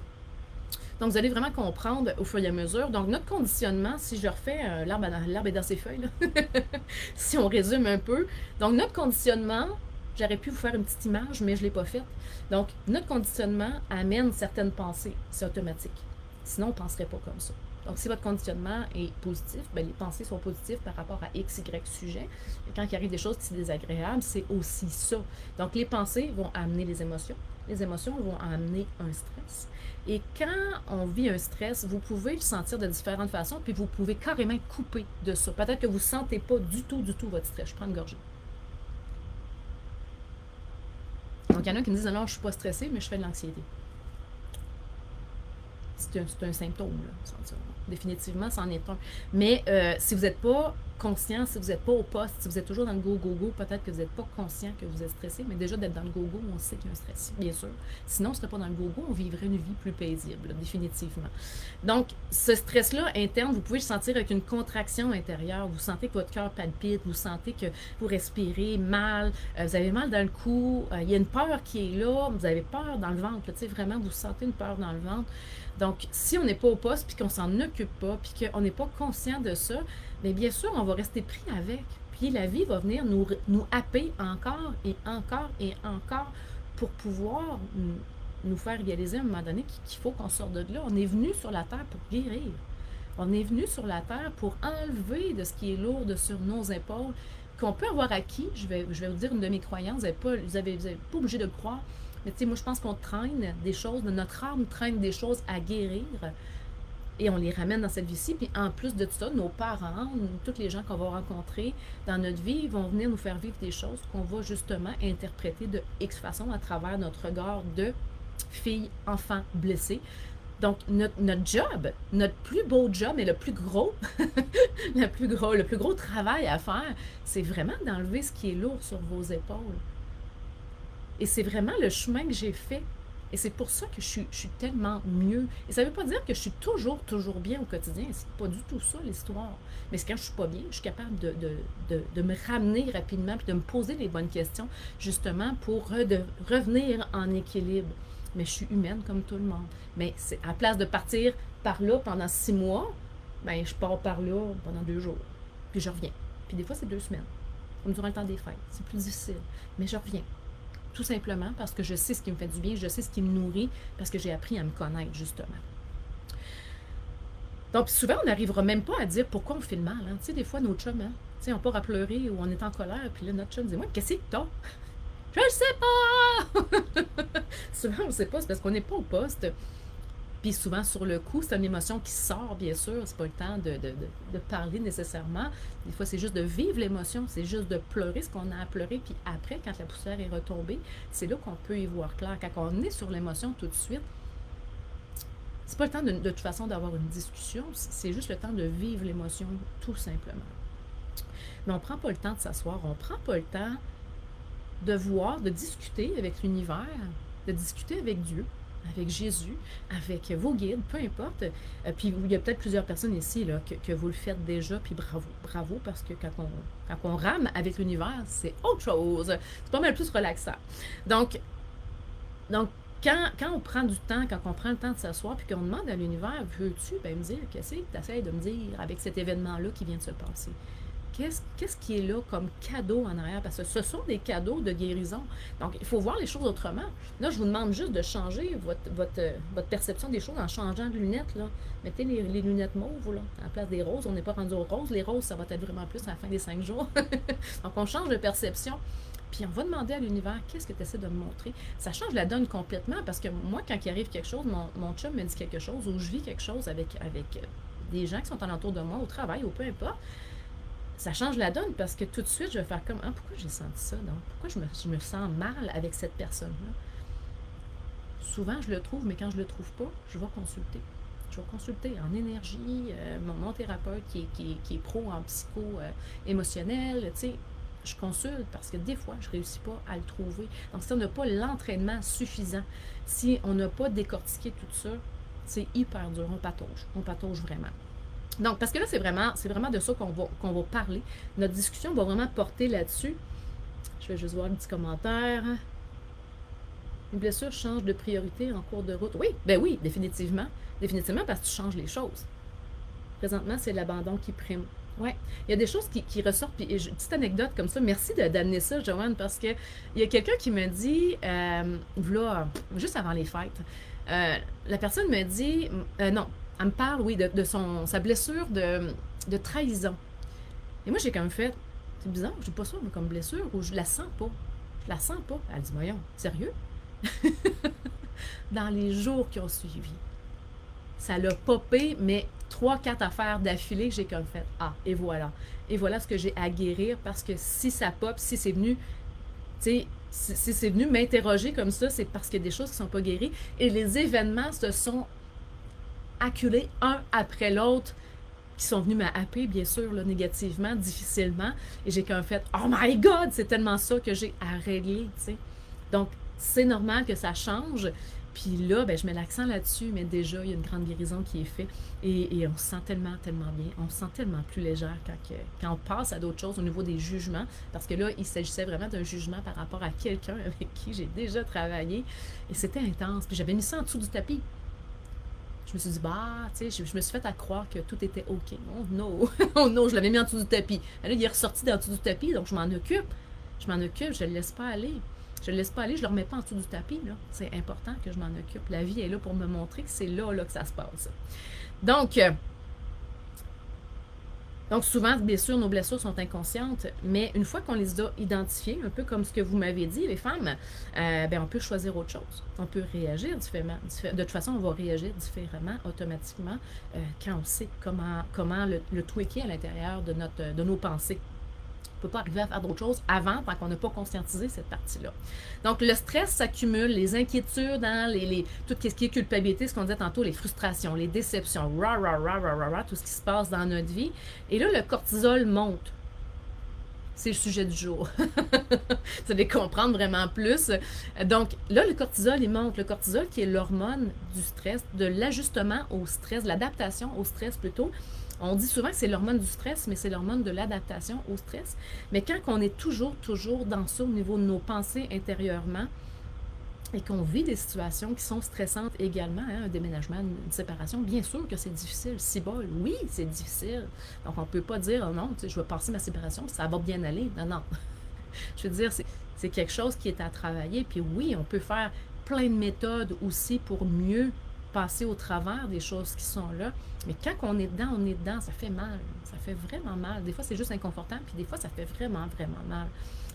S1: Donc, vous allez vraiment comprendre au fur et à mesure. Donc, notre conditionnement, si je refais l'arbre est dans ses feuilles, là, si on résume un peu. Donc, notre conditionnement, j'aurais pu vous faire une petite image, mais je ne l'ai pas faite. Donc, notre conditionnement amène certaines pensées. C'est automatique. Sinon, on ne penserait pas comme ça. Donc, si votre conditionnement est positif, bien, les pensées sont positives par rapport à X, Y sujet. Et quand il arrive des choses qui sont désagréables, c'est aussi ça. Donc, les pensées vont amener les émotions. Les émotions vont amener un stress. Et quand on vit un stress, vous pouvez le sentir de différentes façons, puis vous pouvez carrément couper de ça. Peut-être que vous ne sentez pas du tout votre stress. Je prends une gorgée. Donc, il y en a qui me disent, non, je ne suis pas stressée, mais je fais de l'anxiété. C'est un symptôme, là, définitivement, c'en est un. Mais si vous n'êtes pas conscient, si vous n'êtes pas au poste, si vous êtes toujours dans le go-go-go, peut-être que vous n'êtes pas conscient que vous êtes stressé, mais déjà d'être dans le go-go, on sait qu'il y a un stress, bien sûr. Sinon, on ne serait pas dans le go-go, on vivrait une vie plus paisible, définitivement. Donc, ce stress-là interne, vous pouvez le sentir avec une contraction intérieure. Vous sentez que votre cœur palpite, vous sentez que vous respirez mal, vous avez mal dans le cou, il y a une peur qui est là, vous avez peur dans le ventre, tu sais, vraiment, vous sentez une peur dans le ventre. Donc, si on n'est pas au poste, puis qu'on s'en occupe pas, puis qu'on n'est pas conscient de ça, bien, bien sûr, on va rester pris avec. Puis la vie va venir nous happer encore et encore et encore pour pouvoir nous faire réaliser à un moment donné qu'il faut qu'on sorte de là. On est venu sur la terre pour guérir. On est venu sur la terre pour enlever de ce qui est lourd sur nos épaules, qu'on peut avoir acquis. Je vais vous dire une de mes croyances, vous n'êtes pas obligé de le croire. Mais tu sais, moi, je pense qu'on traîne des choses, notre âme traîne des choses à guérir et on les ramène dans cette vie-ci. Puis en plus de tout ça, nos parents, tous les gens qu'on va rencontrer dans notre vie, ils vont venir nous faire vivre des choses qu'on va justement interpréter de X façon à travers notre regard de fille, enfant blessée. Donc, notre job, notre plus beau job et le plus gros, le plus gros travail à faire, c'est vraiment d'enlever ce qui est lourd sur vos épaules. Et c'est vraiment le chemin que j'ai fait Et c'est pour ça que je suis tellement mieux. Et ça ne veut pas dire que je suis toujours bien au quotidien. C'est pas du tout ça l'histoire. Mais c'est quand je suis pas bien, je suis capable de me ramener rapidement puis de me poser les bonnes questions, justement, pour revenir en équilibre. Mais je suis humaine comme tout le monde. Mais c'est à la place de partir par là pendant 6 mois, ben je pars par là pendant 2 jours. Puis je reviens. Puis des fois, c'est 2 semaines. Comme durant le temps des fêtes. C'est plus difficile. Mais je reviens. Tout simplement parce que je sais ce qui me fait du bien, je sais ce qui me nourrit, parce que j'ai appris à me connaître, justement. Donc, souvent, on n'arrivera même pas à dire pourquoi on fait le mal. Hein. Tu sais, des fois, nos chums, hein, tu sais, on part à pleurer ou on est en colère, puis là, notre chum dit, moi, qu'est-ce que t'as? Je le sais pas! Souvent, on ne sait pas, c'est parce qu'on n'est pas au poste. Puis souvent, sur le coup, c'est une émotion qui sort, bien sûr. C'est pas le temps de parler nécessairement. Des fois, c'est juste de vivre l'émotion. C'est juste de pleurer ce qu'on a à pleurer. Puis après, quand la poussière est retombée, c'est là qu'on peut y voir clair. Quand on est sur l'émotion tout de suite, c'est pas le temps de toute façon d'avoir une discussion. C'est juste le temps de vivre l'émotion, tout simplement. Mais on prend pas le temps de s'asseoir. On prend pas le temps de voir, de discuter avec l'univers, de discuter avec Dieu, avec Jésus, avec vos guides, peu importe. Puis il y a peut-être plusieurs personnes ici là, que vous le faites déjà, puis bravo, bravo, parce que quand on rame avec l'univers, c'est autre chose. C'est pas mal plus relaxant. Donc quand on prend du temps, quand on prend le temps de s'asseoir, puis qu'on demande à l'univers, veux-tu me dire, qu'est-ce que tu essaies de me dire avec cet événement-là qui vient de se passer? Qu'est-ce qui est là comme cadeau en arrière? Parce que ce sont des cadeaux de guérison. Donc, il faut voir les choses autrement. Là, je vous demande juste de changer votre perception des choses en changeant de lunettes. Là. Mettez les lunettes mauves là, à la place des roses. On n'est pas rendu aux roses. Les roses, ça va être vraiment plus à la fin des 5 jours. Donc, on change de perception. Puis on va demander à l'univers, qu'est-ce que tu essaies de me montrer? Ça change la donne complètement parce que moi, quand il arrive quelque chose, mon chum me dit quelque chose ou je vis quelque chose avec des gens qui sont alentour de moi, au travail ou peu importe, ça change la donne parce que tout de suite, je vais faire comme, pourquoi j'ai senti ça? Donc, pourquoi je me sens mal avec cette personne-là? Souvent, je le trouve, mais quand je le trouve pas, je vais consulter. Je vais consulter en énergie, mon thérapeute qui est pro en psycho émotionnel, tu sais, je consulte parce que des fois, je ne réussis pas à le trouver. Donc, si on n'a pas l'entraînement suffisant, si on n'a pas décortiqué tout ça, c'est hyper dur, on patauge vraiment. Donc, parce que là, c'est vraiment de ça qu'on va parler. Notre discussion va vraiment porter là-dessus. Je vais juste voir un petit commentaire. Une blessure change de priorité en cours de route. Oui, ben oui, définitivement. Définitivement parce que tu changes les choses. Présentement, c'est l'abandon qui prime. Oui, il y a des choses qui ressortent. Puis, petite anecdote comme ça, merci d'amener ça, Joanne, parce que il y a quelqu'un qui me dit, voilà, juste avant les fêtes, la personne me dit, non, elle me parle, oui, de sa blessure de trahison. Et moi, j'ai quand même fait, c'est bizarre, je n'ai pas ça comme blessure, ou je la sens pas. Je la sens pas. Elle dit, voyons, sérieux? Dans les jours qui ont suivi, ça l'a popé, mais 3-4 affaires d'affilée que j'ai comme fait, et voilà. Et voilà ce que j'ai à guérir, parce que si ça pop, si c'est venu, tu sais, si c'est venu m'interroger comme ça, c'est parce qu'il y a des choses qui ne sont pas guéries. Et les événements se sont acculés un après l'autre, qui sont venus m'happer, bien sûr, là, négativement, difficilement. Et j'ai comme fait, oh my God, c'est tellement ça que j'ai à régler, tu sais. Donc, c'est normal que ça change. Puis là, je mets l'accent là-dessus, mais déjà, il y a une grande guérison qui est faite. Et on se sent tellement, tellement bien. On se sent tellement plus légère quand on passe à d'autres choses au niveau des jugements. Parce que là, il s'agissait vraiment d'un jugement par rapport à quelqu'un avec qui j'ai déjà travaillé. Et c'était intense. Puis j'avais mis ça en dessous du tapis. Je me suis dit, tu sais, je me suis fait à croire que tout était OK. Oh non, oh non, je l'avais mis en dessous du tapis. Là, il est ressorti d'en dessous du tapis, donc je m'en occupe. Je ne le laisse pas aller. Je ne le laisse pas aller, je ne le remets pas en dessous du tapis. Là. C'est important que je m'en occupe. La vie est là pour me montrer que c'est là que ça se passe. Donc souvent, bien sûr, nos blessures sont inconscientes, mais une fois qu'on les a identifiées, un peu comme ce que vous m'avez dit, les femmes, on peut choisir autre chose. On peut réagir différemment. De toute façon, on va réagir différemment, automatiquement, quand on sait comment le tweaker à l'intérieur de nos pensées. On ne peut pas arriver à faire d'autres choses avant, tant qu'on n'a pas conscientisé cette partie-là. Donc, le stress s'accumule, les inquiétudes, tout ce qui est culpabilité, ce qu'on disait tantôt, les frustrations, les déceptions, tout ce qui se passe dans notre vie. Et là, le cortisol monte. c'est le sujet du jour. Vous allez comprendre vraiment plus. Donc là, le cortisol, il monte. Le cortisol qui est l'hormone du stress, de l'ajustement au stress, de l'adaptation au stress plutôt. On dit souvent que c'est l'hormone du stress, mais c'est l'hormone de l'adaptation au stress. Mais quand on est toujours dans ça au niveau de nos pensées intérieurement, et qu'on vit des situations qui sont stressantes également, hein, un déménagement, une séparation, bien sûr que c'est difficile. Si bol, oui, c'est difficile. Donc, on ne peut pas dire, oh non, je vais passer ma séparation, ça va bien aller. Non, non. Je veux dire, c'est quelque chose qui est à travailler. Puis oui, on peut faire plein de méthodes aussi pour mieux passer au travers des choses qui sont là. Mais quand on est dedans, ça fait mal. Ça fait vraiment mal. Des fois, c'est juste inconfortable, puis des fois, ça fait vraiment, vraiment mal.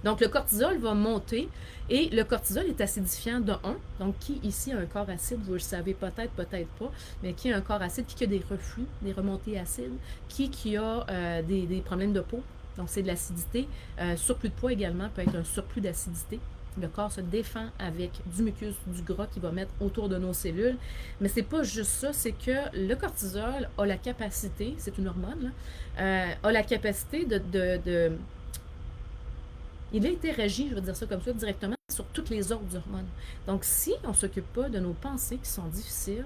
S1: Donc, le cortisol va monter et le cortisol est acidifiant de 1. Donc, qui ici a un corps acide, vous le savez peut-être, peut-être pas, mais qui a un corps acide, qui a des reflux, des remontées acides, qui a des problèmes de peau, donc c'est de l'acidité. Surplus de poids également peut être un surplus d'acidité. Le corps se défend avec du mucus, du gras qu'il va mettre autour de nos cellules. Mais c'est pas juste ça, c'est que le cortisol a la capacité, c'est une hormone, là, a la capacité de il a été régi, je vais dire ça comme ça, directement sur toutes les autres hormones. Donc, si on ne s'occupe pas de nos pensées qui sont difficiles,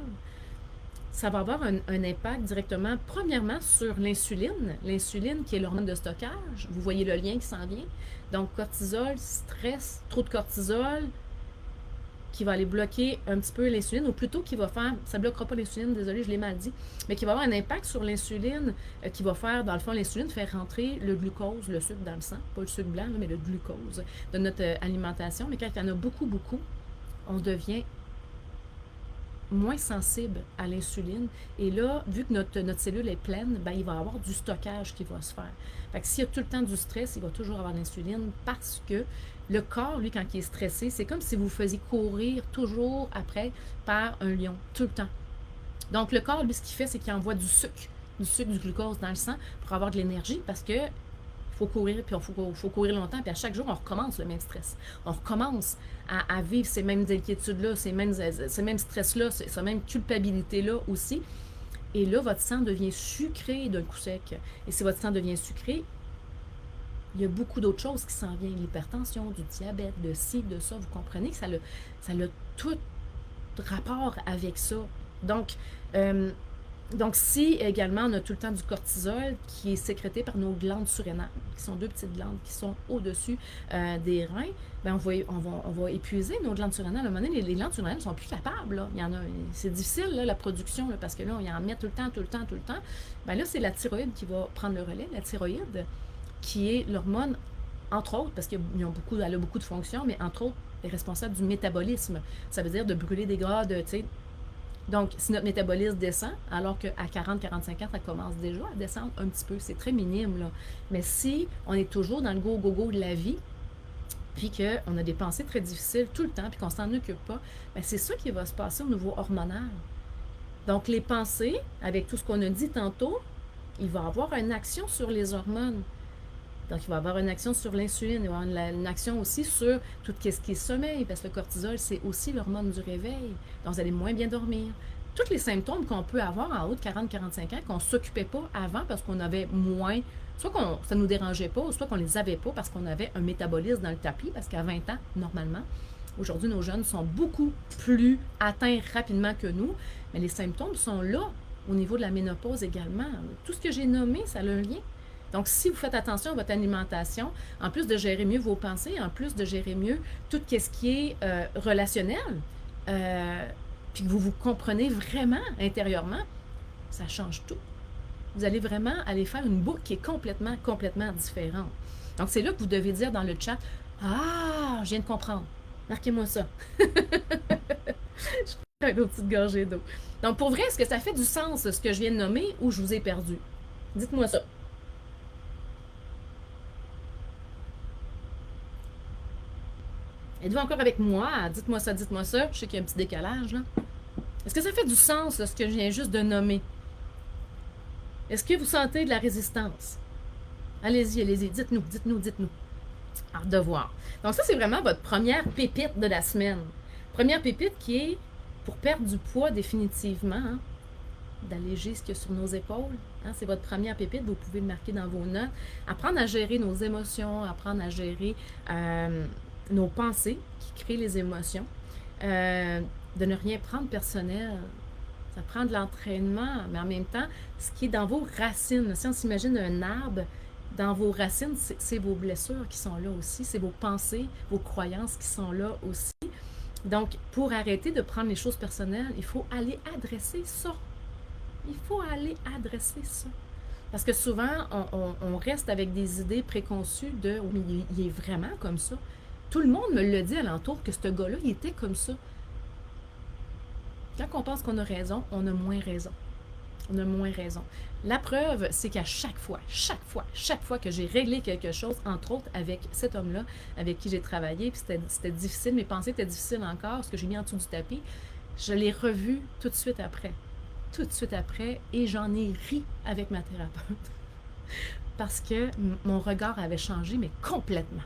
S1: ça va avoir un impact directement, premièrement, sur l'insuline. L'insuline qui est l'hormone de stockage. Vous voyez le lien qui s'en vient. Donc, cortisol, stress, trop de cortisol, qui va aller bloquer un petit peu l'insuline, ou plutôt qui va faire, ça ne bloquera pas l'insuline, désolé, je l'ai mal dit, mais qui va avoir un impact sur l'insuline, qui va faire, dans le fond, l'insuline faire rentrer le glucose, le sucre dans le sang, pas le sucre blanc, mais le glucose de notre alimentation. Mais quand il y en a beaucoup, on devient moins sensible à l'insuline. Et là, vu que notre cellule est pleine, ben, il va y avoir du stockage qui va se faire. Fait que s'il y a tout le temps du stress, il va toujours avoir l'insuline parce que le corps, lui, quand il est stressé, c'est comme si vous faisiez courir toujours après par un lion, tout le temps. Donc, le corps, lui, ce qu'il fait, c'est qu'il envoie du sucre, du glucose dans le sang pour avoir de l'énergie parce que faut courir, puis il faut courir longtemps, puis à chaque jour, on recommence le même stress. On recommence à vivre ces mêmes inquiétudes-là, ces mêmes stress-là, ces mêmes culpabilités-là aussi. Et là, votre sang devient sucré d'un coup sec. Et si votre sang devient sucré, il y a beaucoup d'autres choses qui s'en viennent. L'hypertension, du diabète, de ci, de ça. Vous comprenez que ça a tout rapport avec ça. Donc, si également on a tout le temps du cortisol qui est sécrété par nos glandes surrénales, qui sont deux petites glandes qui sont au-dessus des reins, ben on va épuiser nos glandes surrénales. À un moment donné, les glandes surrénales ne sont plus capables. Là. Il y en a, c'est difficile là, la production là, parce que là, on y en met tout le temps. Ben là, c'est la thyroïde qui va prendre le relais. La thyroïde, qui est l'hormone, entre autres, parce elle a beaucoup de fonctions, mais entre autres, est responsable du métabolisme. Ça veut dire de brûler des gras, donc, si notre métabolisme descend, alors qu'à 40-45 ans, ça commence déjà à descendre un petit peu, c'est très minime, là. Mais si on est toujours dans le go de la vie, puis qu'on a des pensées très difficiles tout le temps, puis qu'on s'en occupe pas, bien, c'est ça qui va se passer au niveau hormonal. Donc, les pensées, avec tout ce qu'on a dit tantôt, il va avoir une action sur les hormones. Donc, il va y avoir une action sur l'insuline, il va y avoir une action aussi sur tout ce qui est sommeil, parce que le cortisol, c'est aussi l'hormone du réveil. Donc, vous allez moins bien dormir. Tous les symptômes qu'on peut avoir en haut de 40-45 ans, qu'on ne s'occupait pas avant parce qu'on avait moins, soit ça ne nous dérangeait pas, soit qu'on ne les avait pas parce qu'on avait un métabolisme dans le tapis, parce qu'à 20 ans, normalement, aujourd'hui, nos jeunes sont beaucoup plus atteints rapidement que nous, mais les symptômes sont là au niveau de la ménopause également. Tout ce que j'ai nommé, ça a un lien. Donc, si vous faites attention à votre alimentation, en plus de gérer mieux vos pensées, en plus de gérer mieux tout ce qui est relationnel, puis que vous vous comprenez vraiment intérieurement, ça change tout. Vous allez vraiment aller faire une boucle qui est complètement différente. Donc, c'est là que vous devez dire dans le chat, « Ah, je viens de comprendre. Marquez-moi ça. » Je prends une autre petite gorgée d'eau. Donc, pour vrai, est-ce que ça fait du sens, ce que je viens de nommer, ou je vous ai perdu? Dites-moi ça. Êtes-vous encore avec moi? Dites-moi ça. Je sais qu'il y a un petit décalage, là. Est-ce que ça fait du sens, là, ce que je viens juste de nommer? Est-ce que vous sentez de la résistance? Allez-y. Dites-nous. Hâte de voir. Donc, ça, c'est vraiment votre première pépite de la semaine. Première pépite qui est pour perdre du poids définitivement. Hein? d'alléger ce qu'il y a sur nos épaules. Hein, c'est votre première pépite, vous pouvez le marquer dans vos notes. Apprendre à gérer nos émotions, apprendre à gérer nos pensées qui créent les émotions. De ne rien prendre personnel. Ça prend de l'entraînement, mais en même temps, ce qui est dans vos racines, si on s'imagine un arbre, dans vos racines, c'est vos blessures qui sont là aussi, c'est vos pensées, vos croyances qui sont là aussi. Donc, pour arrêter de prendre les choses personnelles, il faut aller adresser ça. Il faut aller adresser ça. Parce que souvent, on reste avec des idées préconçues de « oh, mais il est vraiment comme ça ». Tout le monde me le dit alentour que ce gars-là, il était comme ça. Quand on pense qu'on a raison, on a moins raison. On a moins raison. La preuve, c'est qu'à chaque fois que j'ai réglé quelque chose, entre autres avec cet homme-là, avec qui j'ai travaillé, puis c'était difficile, mes pensées étaient difficiles encore, ce que j'ai mis en dessous du tapis, je l'ai revu tout de suite après. Tout de suite après, et j'en ai ri avec ma thérapeute. Parce que mon regard avait changé, mais complètement.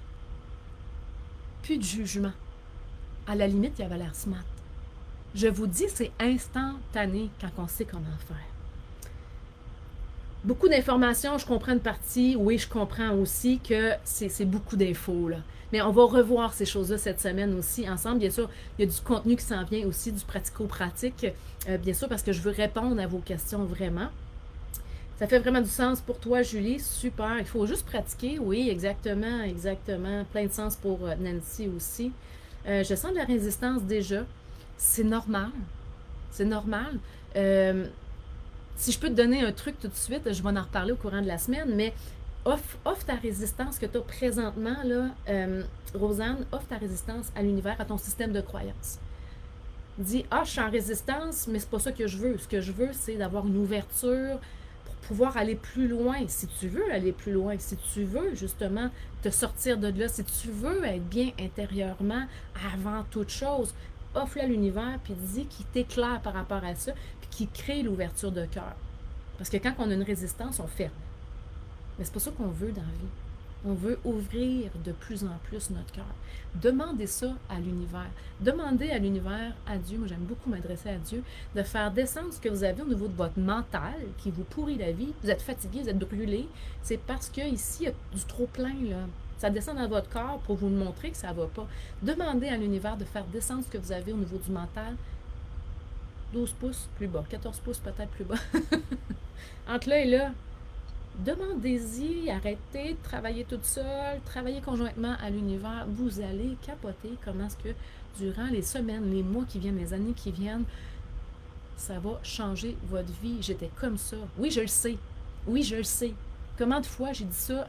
S1: Plus de jugement. À la limite, il avait l'air smart. Je vous dis, c'est instantané quand on sait comment faire. Beaucoup d'informations, je comprends une partie. Oui, je comprends aussi que c'est beaucoup d'infos, là. Mais on va revoir ces choses-là cette semaine aussi ensemble. Bien sûr, il y a du contenu qui s'en vient aussi, du pratico-pratique, bien sûr, parce que je veux répondre à vos questions vraiment. Ça fait vraiment du sens pour toi, Julie. Super. Il faut juste pratiquer. Oui, exactement, exactement. Plein de sens pour Nancy aussi. Je sens de la résistance déjà. C'est normal. C'est normal. Si je peux te donner un truc tout de suite, je vais en reparler au courant de la semaine, mais offre ta résistance que tu as présentement, là, Rosanne, offre ta résistance à l'univers, à ton système de croyance. Dis, je suis en résistance, mais c'est pas ça que je veux. Ce que je veux, c'est d'avoir une ouverture pour pouvoir aller plus loin. Si tu veux aller plus loin, si tu veux justement te sortir de là, si tu veux être bien intérieurement avant toute chose, offre-le à l'univers, puis dis qu'il t'éclaire par rapport à ça, puis qu'il crée l'ouverture de cœur. Parce que quand on a une résistance, on ferme. Mais c'est pas ça qu'on veut dans la vie. On veut ouvrir de plus en plus notre cœur. Demandez ça à l'univers. Demandez à l'univers, à Dieu, moi j'aime beaucoup m'adresser à Dieu, de faire descendre ce que vous avez au niveau de votre mental, qui vous pourrit la vie. Vous êtes fatigué, vous êtes brûlé. C'est parce qu'ici, il y a du trop plein, là. Ça descend dans votre corps pour vous montrer que ça ne va pas. Demandez à l'univers de faire descendre ce que vous avez au niveau du mental. 12 pouces plus bas, 14 pouces peut-être plus bas. Entre là et là, demandez-y, arrêtez de travailler toute seule, travaillez conjointement à l'univers. Vous allez capoter comment est-ce que durant les semaines, les mois qui viennent, les années qui viennent, ça va changer votre vie. J'étais comme ça. Oui, je le sais. Oui, je le sais. Combien de fois j'ai dit ça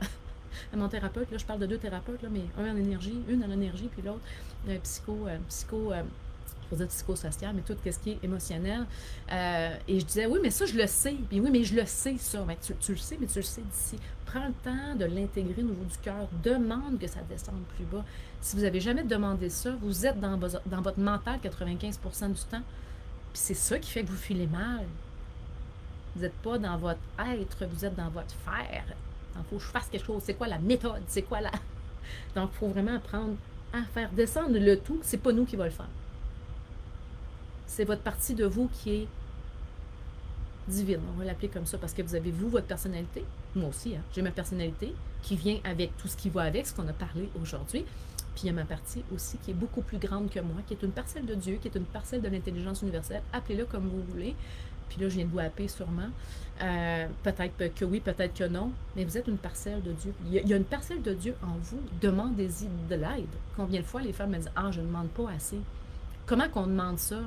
S1: à mon thérapeute, là, je parle de 2 thérapeutes, là, mais un en énergie, une en énergie, puis l'autre je veux dire psychosocial, mais tout ce qui est émotionnel. Et je disais, oui, mais ça, je le sais. Puis oui, mais je le sais, ça. Mais tu le sais, mais tu le sais d'ici. Prends le temps de l'intégrer au niveau du cœur. Demande que ça descende plus bas. Si vous n'avez jamais demandé ça, vous êtes dans votre mental 95% du temps. Puis c'est ça qui fait que vous filez mal. Vous n'êtes pas dans votre être, vous êtes dans votre faire. Il faut que je fasse quelque chose. C'est quoi la méthode? C'est quoi la... Donc, il faut vraiment apprendre à faire descendre le tout. C'est pas nous qui va le faire. C'est votre partie de vous qui est divine. On va l'appeler comme ça parce que vous avez, vous, votre personnalité. Moi aussi, hein, j'ai ma personnalité qui vient avec tout ce qui va avec, ce qu'on a parlé aujourd'hui. Puis il y a ma partie aussi qui est beaucoup plus grande que moi, qui est une parcelle de Dieu, qui est une parcelle de l'intelligence universelle. Appelez-le comme vous vouller. Puis là, je viens de vous happer sûrement. Peut-être que oui, peut-être que non, mais vous êtes une parcelle de Dieu. Il y a une parcelle de Dieu en vous. Demandez-y de l'aide. Combien de fois les femmes me disent « Ah, je ne demande pas assez. » Comment qu'on demande ça?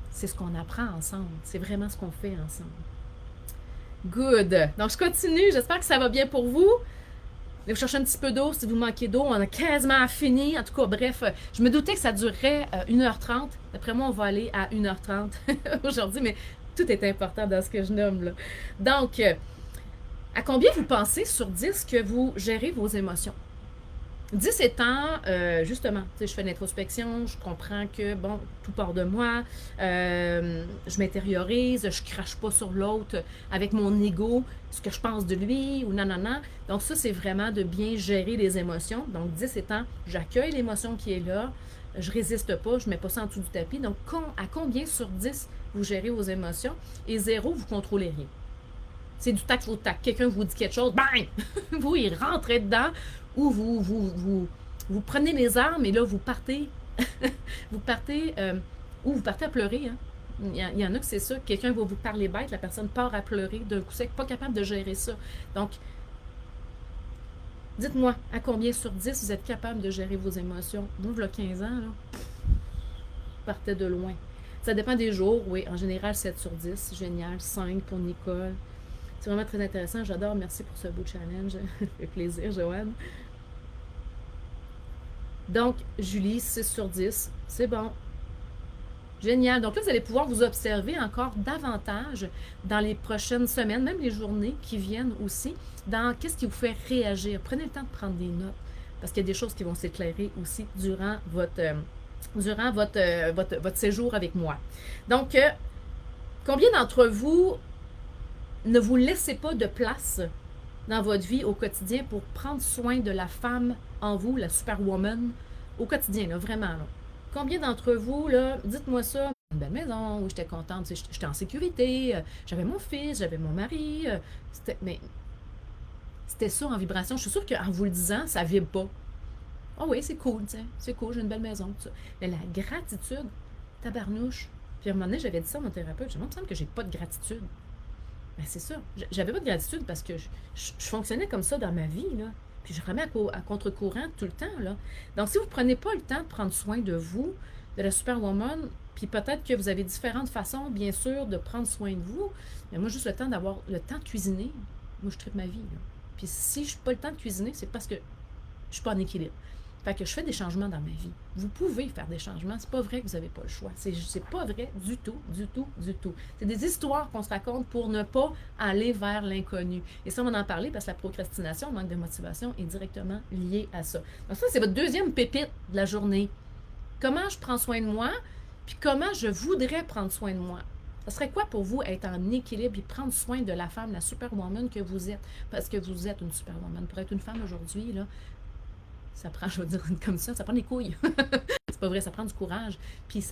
S1: C'est ce qu'on apprend ensemble. C'est vraiment ce qu'on fait ensemble. Good. Donc, je continue. J'espère que ça va bien pour vous. Vous cherchez un petit peu d'eau. Si vous manquez d'eau, on a quasiment fini. En tout cas, bref, je me doutais que ça durerait 1h30. D'après moi, on va aller à 1h30 aujourd'hui, mais tout est important dans ce que je nomme là. Donc, à combien vous pensez sur 10 que vous gérez vos émotions? 10 étant, justement, je fais l'introspection, je comprends que, bon, tout part de moi, je m'intériorise, je crache pas sur l'autre avec mon ego, ce que je pense de lui, ou non. Donc ça, c'est vraiment de bien gérer les émotions. Donc 10 étant, j'accueille l'émotion qui est là, je résiste pas, je mets pas ça en dessous du tapis. Donc à combien sur 10 vous gérez vos émotions. Et 0, vous contrôlez rien. C'est du tac au tac. Quelqu'un vous dit quelque chose, bang! Vous y rentrez dedans, ou vous prenez les armes et là, vous partez. Vous partez, ou vous partez à pleurer. Hein. Il y en a que c'est ça. Quelqu'un va vous parler bête, la personne part à pleurer d'un coup sec, pas capable de gérer ça. Donc, dites-moi, à combien sur 10 vous êtes capable de gérer vos émotions? Moi, il y a 15 ans, là, partez de loin. Ça dépend des jours, oui. En général, 7 sur 10. Génial. 5 pour Nicole. C'est vraiment très intéressant. J'adore. Merci pour ce beau challenge. Ça fait plaisir, Joanne. Donc, Julie, 6 sur 10. C'est bon. Génial. Donc là, vous allez pouvoir vous observer encore davantage dans les prochaines semaines, même les journées qui viennent aussi, dans qu'est-ce qui vous fait réagir. Prenez le temps de prendre des notes, parce qu'il y a des choses qui vont s'éclairer aussi durant votre séjour avec moi. Donc, combien d'entre vous ne vous laissez pas de place dans votre vie au quotidien pour prendre soin de la femme en vous, la superwoman, au quotidien, là, vraiment, là? Combien d'entre vous, là, dites-moi ça, une belle maison, où j'étais contente, j'étais en sécurité, j'avais mon fils, j'avais mon mari, mais c'était ça en vibration. Je suis sûre qu'en vous le disant, ça ne vibre pas. Ah oui, c'est cool, c'est cool, j'ai une belle maison, tout ça. Mais la gratitude, tabarnouche. Puis à un moment donné, j'avais dit ça à mon thérapeute, il me semble que j'ai pas de gratitude. Ben c'est ça, j'avais pas de gratitude parce que je fonctionnais comme ça dans ma vie, là. Puis je remets à contre-courant tout le temps, là. Donc, si vous ne prenez pas le temps de prendre soin de vous, de la superwoman, puis peut-être que vous avez différentes façons, bien sûr, de prendre soin de vous, mais moi, juste le temps d'avoir le temps de cuisiner, moi, je tripe ma vie, là. Puis si je n'ai pas le temps de cuisiner, c'est parce que je ne suis pas en équilibre. Fait que je fais des changements dans ma vie. Vous pouvez faire des changements. C'est pas vrai que vous n'avez pas le choix. C'est pas vrai du tout, du tout, du tout. C'est des histoires qu'on se raconte pour ne pas aller vers l'inconnu. Et ça, on va en parler parce que la procrastination, le manque de motivation est directement lié à ça. Donc ça, c'est votre deuxième pépite de la journée. Comment je prends soin de moi, puis comment je voudrais prendre soin de moi. Ce serait quoi pour vous être en équilibre et prendre soin de la femme, la superwoman que vous êtes? Parce que vous êtes une superwoman. Pour être une femme aujourd'hui, là, ça prend, je vais dire comme ça prend des couilles. C'est pas vrai, ça prend du courage. Puis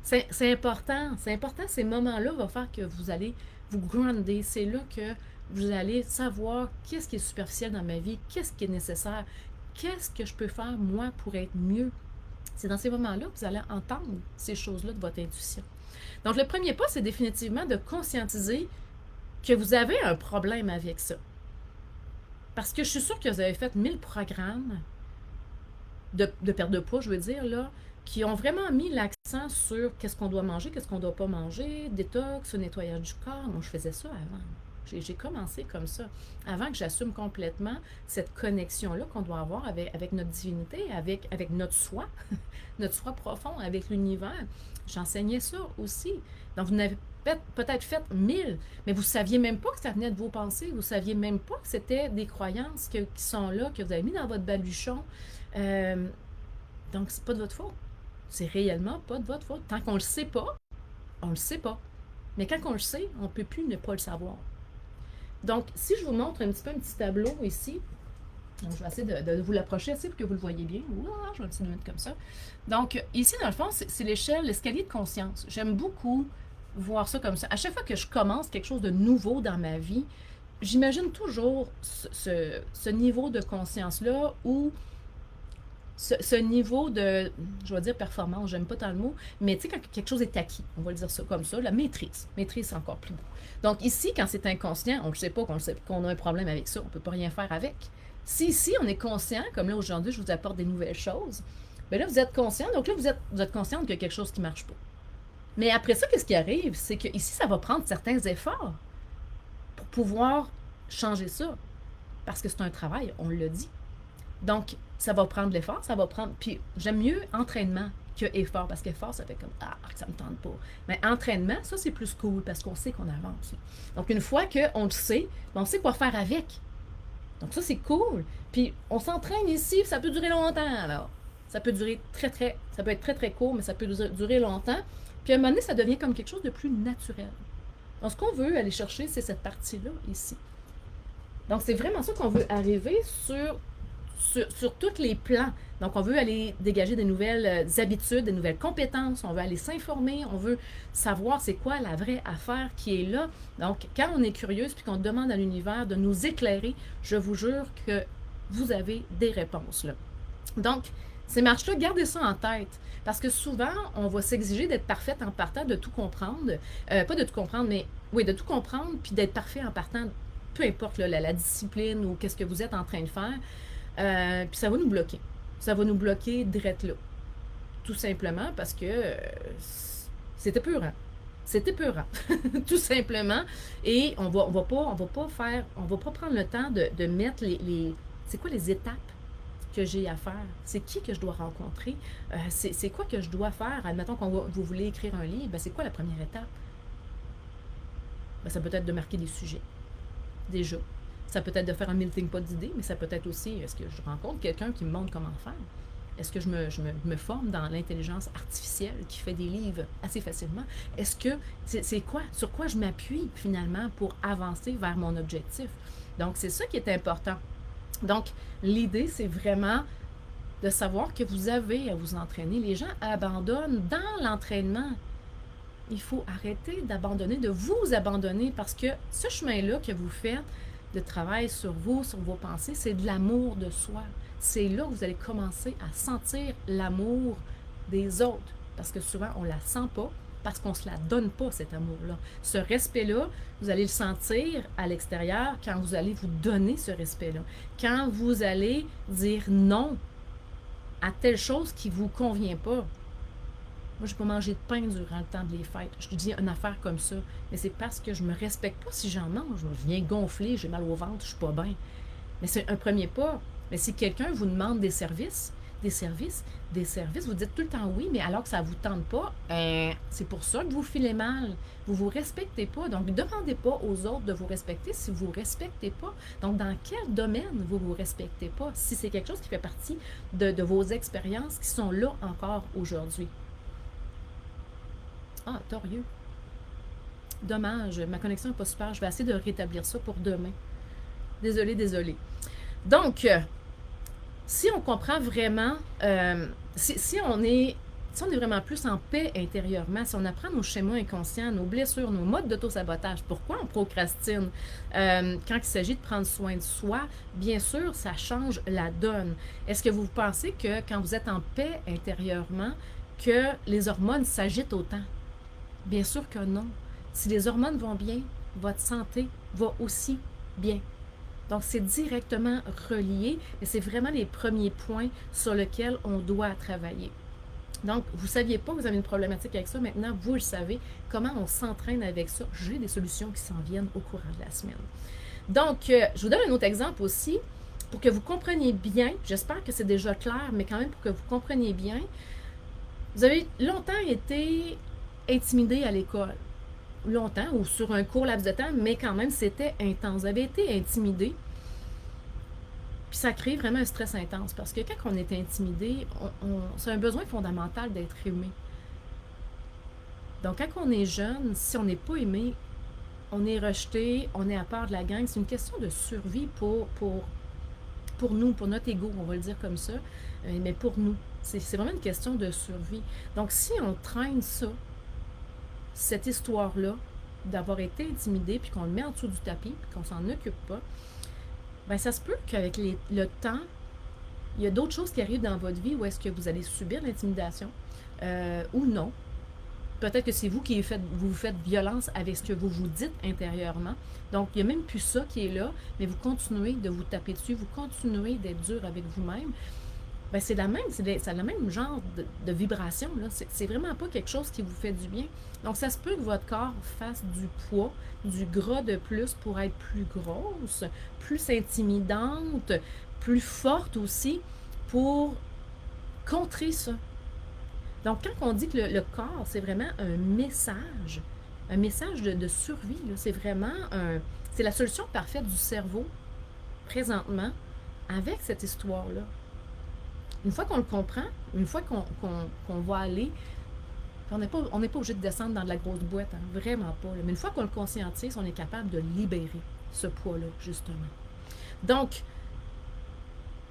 S1: c'est important. C'est important, ces moments-là vont faire que vous allez vous grounder. C'est là que vous allez savoir qu'est-ce qui est superficiel dans ma vie, qu'est-ce qui est nécessaire, qu'est-ce que je peux faire, moi, pour être mieux. C'est dans ces moments-là que vous allez entendre ces choses-là de votre intuition. Donc, le premier pas, c'est définitivement de conscientiser que vous avez un problème avec ça. Parce que je suis sûre que vous avez fait 1000 programmes de perte de poids, je veux dire, là, qui ont vraiment mis l'accent sur qu'est-ce qu'on doit manger, qu'est-ce qu'on ne doit pas manger, détox, nettoyage du corps. Moi, je faisais ça avant. J'ai commencé comme ça, avant que j'assume complètement cette connexion-là qu'on doit avoir avec notre divinité, avec notre soi, notre soi profond, avec l'univers. J'enseignais ça aussi. Donc, vous n'avez peut-être fait 1000, mais vous ne saviez même pas que ça venait de vos pensées. Vous ne saviez même pas que c'était des croyances qui sont là, que vous avez mis dans votre baluchon. Donc, c'est pas de votre faute. C'est réellement pas de votre faute. Tant qu'on le sait pas, on le sait pas. Mais quand on le sait, on ne peut plus ne pas le savoir. Donc, si je vous montre un petit tableau ici, donc je vais essayer de vous l'approcher ici pour que vous le voyez bien. Ouah, je vais essayer de le mettre comme ça. Donc, ici, dans le fond, c'est l'échelle, l'escalier de conscience. J'aime beaucoup voir ça comme ça. À chaque fois que je commence quelque chose de nouveau dans ma vie, j'imagine toujours ce niveau de conscience-là où ce niveau de, je vais dire performance, j'aime pas tant le mot, mais tu sais, quand quelque chose est acquis, on va le dire ça comme ça, la maîtrise. Maîtrise, c'est encore plus beau. Donc ici, quand c'est inconscient, on ne sait pas qu'on a un problème avec ça, on ne peut pas rien faire avec. Si ici, on est conscient, comme là aujourd'hui, je vous apporte des nouvelles choses, bien là, vous êtes conscient, donc là, vous êtes consciente qu'il y a quelque chose qui ne marche pas. Mais après ça, qu'est-ce qui arrive? C'est que ici, ça va prendre certains efforts pour pouvoir changer ça. Parce que c'est un travail, on l'a dit. Donc, ça va prendre de l'effort, ça va prendre... Puis, j'aime mieux entraînement que effort, parce qu'effort, ça fait comme « Ah, ça me tente pas ». Mais entraînement, ça, c'est plus cool, parce qu'on sait qu'on avance. Donc, une fois qu'on le sait, on sait quoi faire avec. Donc, ça, c'est cool. Puis, on s'entraîne ici, ça peut durer longtemps, alors. Ça peut durer ça peut être très, très court, mais ça peut durer longtemps. Puis, à un moment donné, ça devient comme quelque chose de plus naturel. Donc, ce qu'on veut aller chercher, c'est cette partie-là, ici. Donc, c'est vraiment ça qu'on veut arriver sur sur tous les plans. Donc, on veut aller dégager des nouvelles habitudes, des nouvelles compétences, on veut aller s'informer, on veut savoir c'est quoi la vraie affaire qui est là. Donc, quand on est curieuse puis qu'on demande à l'univers de nous éclairer, je vous jure que vous avez des réponses là. Donc, ces marches-là, gardez ça en tête. Parce que souvent, on va s'exiger d'être parfaite en partant, de tout comprendre. Pas de tout comprendre, mais oui, de tout comprendre, puis d'être parfait en partant, peu importe là, la discipline ou qu'est-ce que vous êtes en train de faire. Puis ça va nous bloquer. Ça va nous bloquer direct là. Tout simplement parce que c'est épeurant. C'est épeurant, tout simplement. Et on va pas prendre le temps de mettre c'est quoi les étapes que j'ai à faire? C'est qui que je dois rencontrer? C'est quoi que je dois faire? Admettons vous voulez écrire un livre, ben c'est quoi la première étape? Ben ça peut être de marquer des sujets, déjà. Ça peut être de faire un melting pot d'idées, mais ça peut être aussi, est-ce que je rencontre quelqu'un qui me montre comment faire? Est-ce que je me forme dans l'intelligence artificielle qui fait des livres assez facilement? Est-ce que c'est quoi? Sur quoi je m'appuie finalement pour avancer vers mon objectif? Donc, c'est ça qui est important. Donc, l'idée, c'est vraiment de savoir que vous avez à vous entraîner. Les gens abandonnent dans l'entraînement. Il faut arrêter d'abandonner, de vous abandonner, parce que ce chemin-là que vous faites, de travail sur vous, sur vos pensées, c'est de l'amour de soi. C'est là que vous allez commencer à sentir l'amour des autres. Parce que souvent, on ne la sent pas, parce qu'on ne se la donne pas, cet amour-là. Ce respect-là, vous allez le sentir à l'extérieur quand vous allez vous donner ce respect-là. Quand vous allez dire non à telle chose qui ne vous convient pas. Moi, je ne peux pas manger de pain durant le temps des fêtes. Je te dis une affaire comme ça. Mais c'est parce que je ne me respecte pas si j'en mange. Je viens gonfler, j'ai mal au ventre, je ne suis pas bien. Mais c'est un premier pas. Mais si quelqu'un vous demande des services, vous dites tout le temps oui, mais alors que ça ne vous tente pas, c'est pour ça que vous filez mal. Vous ne vous respectez pas. Donc, ne demandez pas aux autres de vous respecter si vous ne vous respectez pas. Donc, dans quel domaine vous ne vous respectez pas? Si c'est quelque chose qui fait partie de vos expériences qui sont là encore aujourd'hui. Ah, torieux. Dommage, ma connexion n'est pas super. Je vais essayer de rétablir ça pour demain. Désolée. Donc, si on comprend vraiment, si on est vraiment plus en paix intérieurement, si on apprend nos schémas inconscients, nos blessures, nos modes d'auto-sabotage, pourquoi on procrastine? Quand il s'agit de prendre soin de soi, bien sûr, ça change la donne. Est-ce que vous pensez que quand vous êtes en paix intérieurement, que les hormones s'agitent autant? Bien sûr que non. Si les hormones vont bien, votre santé va aussi bien. Donc, c'est directement relié et c'est vraiment les premiers points sur lesquels on doit travailler. Donc, vous ne saviez pas que vous avez une problématique avec ça. Maintenant, vous le savez. Comment on s'entraîne avec ça? J'ai des solutions qui s'en viennent au courant de la semaine. Donc, je vous donne un autre exemple aussi pour que vous compreniez bien. J'espère que c'est déjà clair, mais quand même pour que vous compreniez bien. Vous avez longtemps été intimidé à l'école. Longtemps ou sur un court laps de temps, mais quand même, c'était intense. Vous avez été intimidé. Puis ça crée vraiment un stress intense parce que quand on est intimidé, c'est un besoin fondamental d'être aimé. Donc, quand on est jeune, si on n'est pas aimé, on est rejeté, on est à part de la gang. C'est une question de survie pour nous, pour notre ego, on va le dire comme ça, mais pour nous. C'est vraiment une question de survie. Donc, si on traîne ça, cette histoire-là, d'avoir été intimidé, puis qu'on le met en dessous du tapis, puis qu'on s'en occupe pas, bien, ça se peut qu'avec le temps, il y a d'autres choses qui arrivent dans votre vie où est-ce que vous allez subir l'intimidation ou non. Peut-être que c'est vous qui vous faites violence avec ce que vous vous dites intérieurement. Donc, il n'y a même plus ça qui est là, mais vous continuez de vous taper dessus, vous continuez d'être dur avec vous-même. Bien, c'est le même genre de vibration, là. C'est vraiment pas quelque chose qui vous fait du bien. Donc, ça se peut que votre corps fasse du poids, du gras de plus pour être plus grosse, plus intimidante, plus forte aussi, pour contrer ça. Donc, quand on dit que le corps, c'est vraiment un message de survie, là, c'est la solution parfaite du cerveau, présentement, avec cette histoire-là. Une fois qu'on le comprend, une fois qu'on va aller, on n'est pas obligé de descendre dans de la grosse boîte, hein, vraiment pas. Là. Mais une fois qu'on le conscientise, on est capable de libérer ce poids-là, justement. Donc,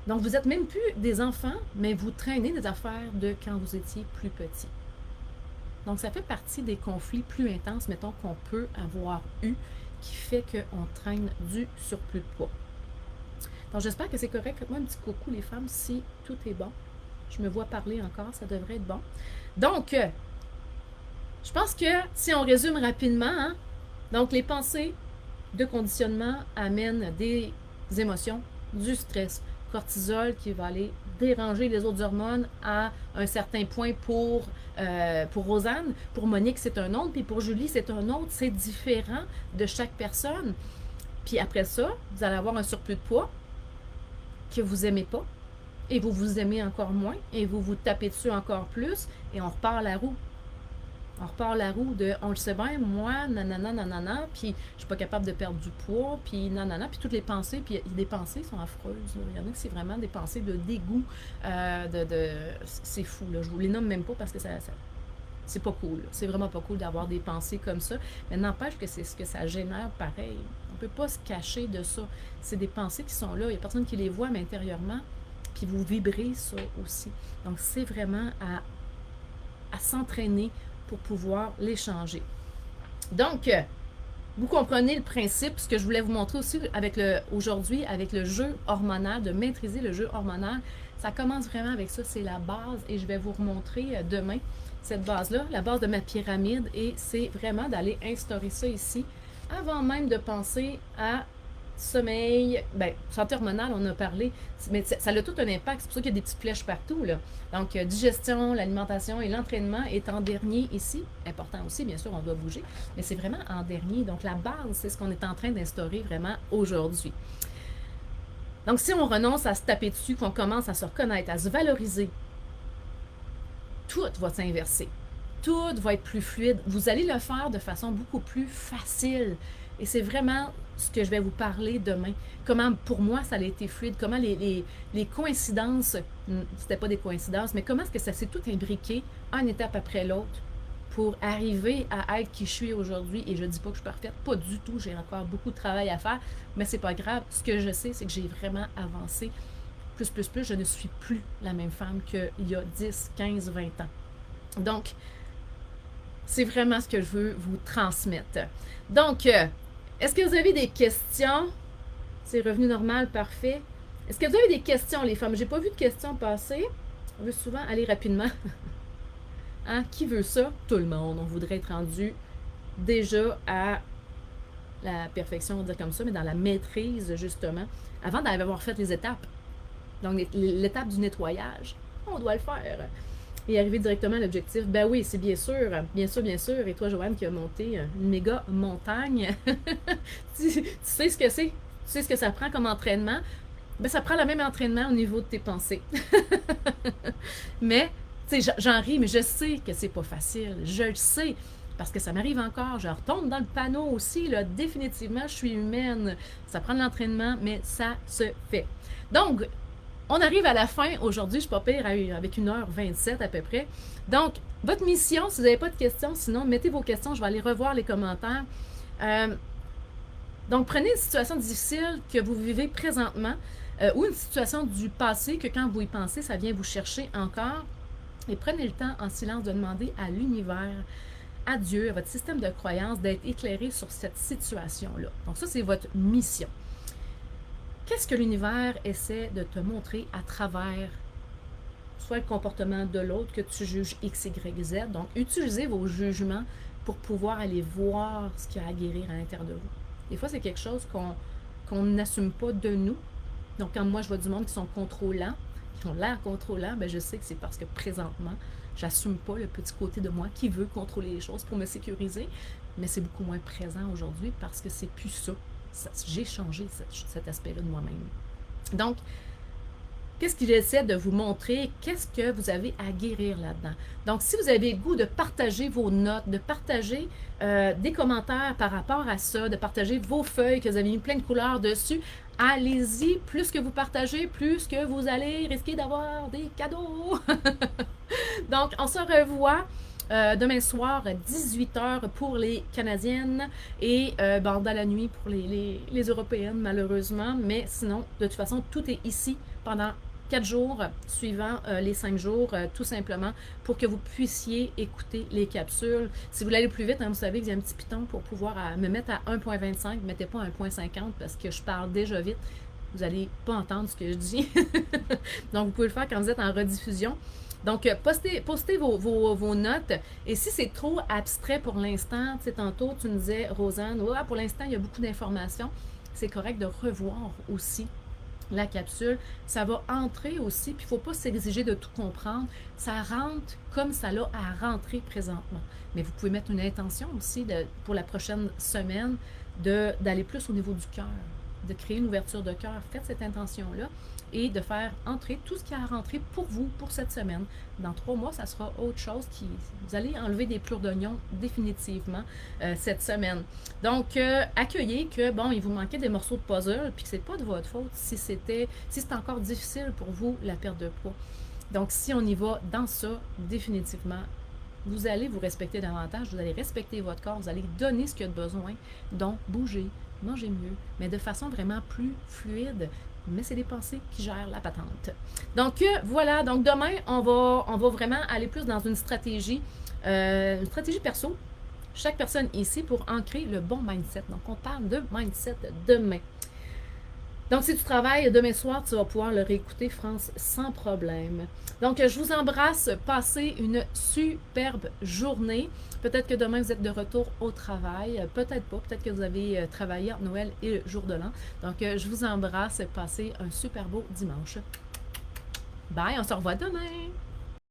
S1: Donc, vous n'êtes même plus des enfants, mais vous traînez des affaires de quand vous étiez plus petit. Donc, ça fait partie des conflits plus intenses, mettons, qu'on peut avoir eu, qui fait qu'on traîne du surplus de poids. Donc, j'espère que c'est correct. Faites-moi un petit coucou, les femmes, si tout est bon. Je me vois parler encore, ça devrait être bon. Donc, je pense que si on résume rapidement, hein, donc les pensées de conditionnement amènent des émotions, du stress, cortisol qui va aller déranger les autres hormones à un certain point pour Rosanne. Pour Monique, c'est un autre, puis pour Julie, c'est un autre. C'est différent de chaque personne. Puis après ça, vous allez avoir un surplus de poids que vous n'aimez pas, et vous vous aimez encore moins, et vous vous tapez dessus encore plus, et on repart la roue. On repart la roue de on le sait bien, moi, nanana, nanana, puis je suis pas capable de perdre du poids, puis nanana, puis toutes les pensées, puis des pensées sont affreuses. Là. Il y en a qui c'est vraiment des pensées de dégoût, c'est fou, là. Je vous les nomme même pas parce que c'est pas cool. C'est vraiment pas cool d'avoir des pensées comme ça. Mais n'empêche que c'est ce que ça génère pareil. On peut pas se cacher de ça. C'est des pensées qui sont là. Il y a personne qui les voit, mais intérieurement, puis vous vibrez ça aussi. Donc, c'est vraiment à s'entraîner pour pouvoir les changer. Donc, vous comprenez le principe, ce que je voulais vous montrer aussi aujourd'hui avec le jeu hormonal, de maîtriser le jeu hormonal. Ça commence vraiment avec ça, c'est la base, et je vais vous remontrer demain cette base-là, la base de ma pyramide, et c'est vraiment d'aller instaurer ça ici, avant même de penser à sommeil, santé hormonale, on a parlé, mais ça a tout un impact, c'est pour ça qu'il y a des petites flèches partout, là. Donc, digestion, l'alimentation et l'entraînement est en dernier ici. Important aussi, bien sûr, on doit bouger, mais c'est vraiment en dernier. Donc, la base, c'est ce qu'on est en train d'instaurer vraiment aujourd'hui. Donc, si on renonce à se taper dessus, qu'on commence à se reconnaître, à se valoriser, tout va s'inverser. Tout va être plus fluide. Vous allez le faire de façon beaucoup plus facile. Et c'est vraiment ce que je vais vous parler demain. Comment, pour moi, ça a été fluide. Comment les coïncidences, c'était pas des coïncidences, mais comment est-ce que ça s'est tout imbriqué, une étape après l'autre, pour arriver à être qui je suis aujourd'hui. Et je dis pas que je suis parfaite, pas du tout. J'ai encore beaucoup de travail à faire, mais c'est pas grave. Ce que je sais, c'est que j'ai vraiment avancé. Plus, je ne suis plus la même femme qu'il y a 10, 15, 20 ans. Donc, c'est vraiment ce que je veux vous transmettre. Donc, est-ce que vous avez des questions? C'est revenu normal, parfait. Est-ce que vous avez des questions, les femmes? J'ai pas vu de questions passer. On veut souvent aller rapidement. Hein? Qui veut ça? Tout le monde. On voudrait être rendu déjà à la perfection, on va dire comme ça, mais dans la maîtrise, justement, avant d'avoir fait les étapes. Donc, l'étape du nettoyage, on doit le faire. Et arriver directement à l'objectif, ben oui, c'est bien sûr. Et toi, Joanne, qui a monté une méga montagne, tu sais ce que c'est, tu sais ce que ça prend comme entraînement. Ben, ça prend le même entraînement au niveau de tes pensées. Mais, tu sais, j'en ris, mais je sais que c'est pas facile. Je le sais. Parce que ça m'arrive encore, je retombe dans le panneau aussi, là, définitivement, je suis humaine. Ça prend de l'entraînement, mais ça se fait. Donc, on arrive à la fin aujourd'hui, je suis pas pire avec 1h27 à peu près. Donc, votre mission, si vous n'avez pas de questions, sinon, mettez vos questions, je vais aller revoir les commentaires. Donc, prenez une situation difficile que vous vivez présentement ou une situation du passé que quand vous y pensez, ça vient vous chercher encore. Et prenez le temps en silence de demander à l'univers, à Dieu, à votre système de croyance d'être éclairé sur cette situation-là. Donc, ça, c'est votre mission. Qu'est-ce que l'univers essaie de te montrer à travers soit le comportement de l'autre que tu juges X, Y, Z. Donc, utilisez vos jugements pour pouvoir aller voir ce qu'il y a à guérir à l'intérieur de vous. Des fois, c'est quelque chose qu'on n'assume pas de nous. Donc, quand moi, je vois du monde qui sont contrôlants, qui ont l'air contrôlants, ben, je sais que c'est parce que présentement, j'assume pas le petit côté de moi qui veut contrôler les choses pour me sécuriser. Mais c'est beaucoup moins présent aujourd'hui parce que c'est plus ça. J'ai changé cet aspect-là de moi-même. Donc, qu'est-ce qu'il essaie de vous montrer? Qu'est-ce que vous avez à guérir là-dedans? Donc, si vous avez le goût de partager vos notes, de partager des commentaires par rapport à ça, de partager vos feuilles que vous avez mis plein de couleurs dessus, allez-y. Plus que vous partagez, plus que vous allez risquer d'avoir des cadeaux. Donc, on se revoit demain soir, 18h pour les Canadiennes et dans la nuit pour les Européennes, malheureusement. Mais sinon, de toute façon, tout est ici pendant 4 jours suivant les 5 jours, tout simplement pour que vous puissiez écouter les capsules. Si vous voulez aller plus vite, hein, vous savez qu'il y a un petit piton pour pouvoir me mettre à 1.25, ne mettez pas à 1.50 parce que je parle déjà vite. Vous n'allez pas entendre ce que je dis. Donc, vous pouvez le faire quand vous êtes en rediffusion. Donc, postez vos notes. Et si c'est trop abstrait pour l'instant, tu sais, tantôt, tu nous disais, Rosanne, ouais, pour l'instant, il y a beaucoup d'informations. C'est correct de revoir aussi la capsule. Ça va entrer aussi, puis il ne faut pas s'exiger de tout comprendre. Ça rentre comme ça l'a à rentrer présentement. Mais vous pouvez mettre une intention aussi pour la prochaine semaine d'aller plus au niveau du cœur, de créer une ouverture de cœur. Faites cette intention-là et de faire entrer tout ce qui a à rentrer pour vous, pour cette semaine. Dans 3 mois, ça sera autre chose vous allez enlever des plures d'oignons définitivement cette semaine. Donc, accueillez que, bon, il vous manquait des morceaux de puzzle, puis que c'est pas de votre faute si c'est encore difficile pour vous, la perte de poids. Donc, si on y va dans ça, définitivement, vous allez vous respecter davantage, vous allez respecter votre corps, vous allez donner ce qu'il y a de besoin, donc bougez, mangez mieux, mais de façon vraiment plus fluide. Mais c'est les pensées qui gèrent la patente. Donc, voilà. Donc, demain, on va vraiment aller plus dans une stratégie perso. Chaque personne ici pour ancrer le bon mindset. Donc, on parle de mindset demain. Donc, si tu travailles demain soir, tu vas pouvoir le réécouter, France, sans problème. Donc, je vous embrasse. Passez une superbe journée. Peut-être que demain, vous êtes de retour au travail. Peut-être pas. Peut-être que vous avez travaillé entre Noël et le jour de l'an. Donc, je vous embrasse. Passez un super beau dimanche. Bye, on se revoit demain.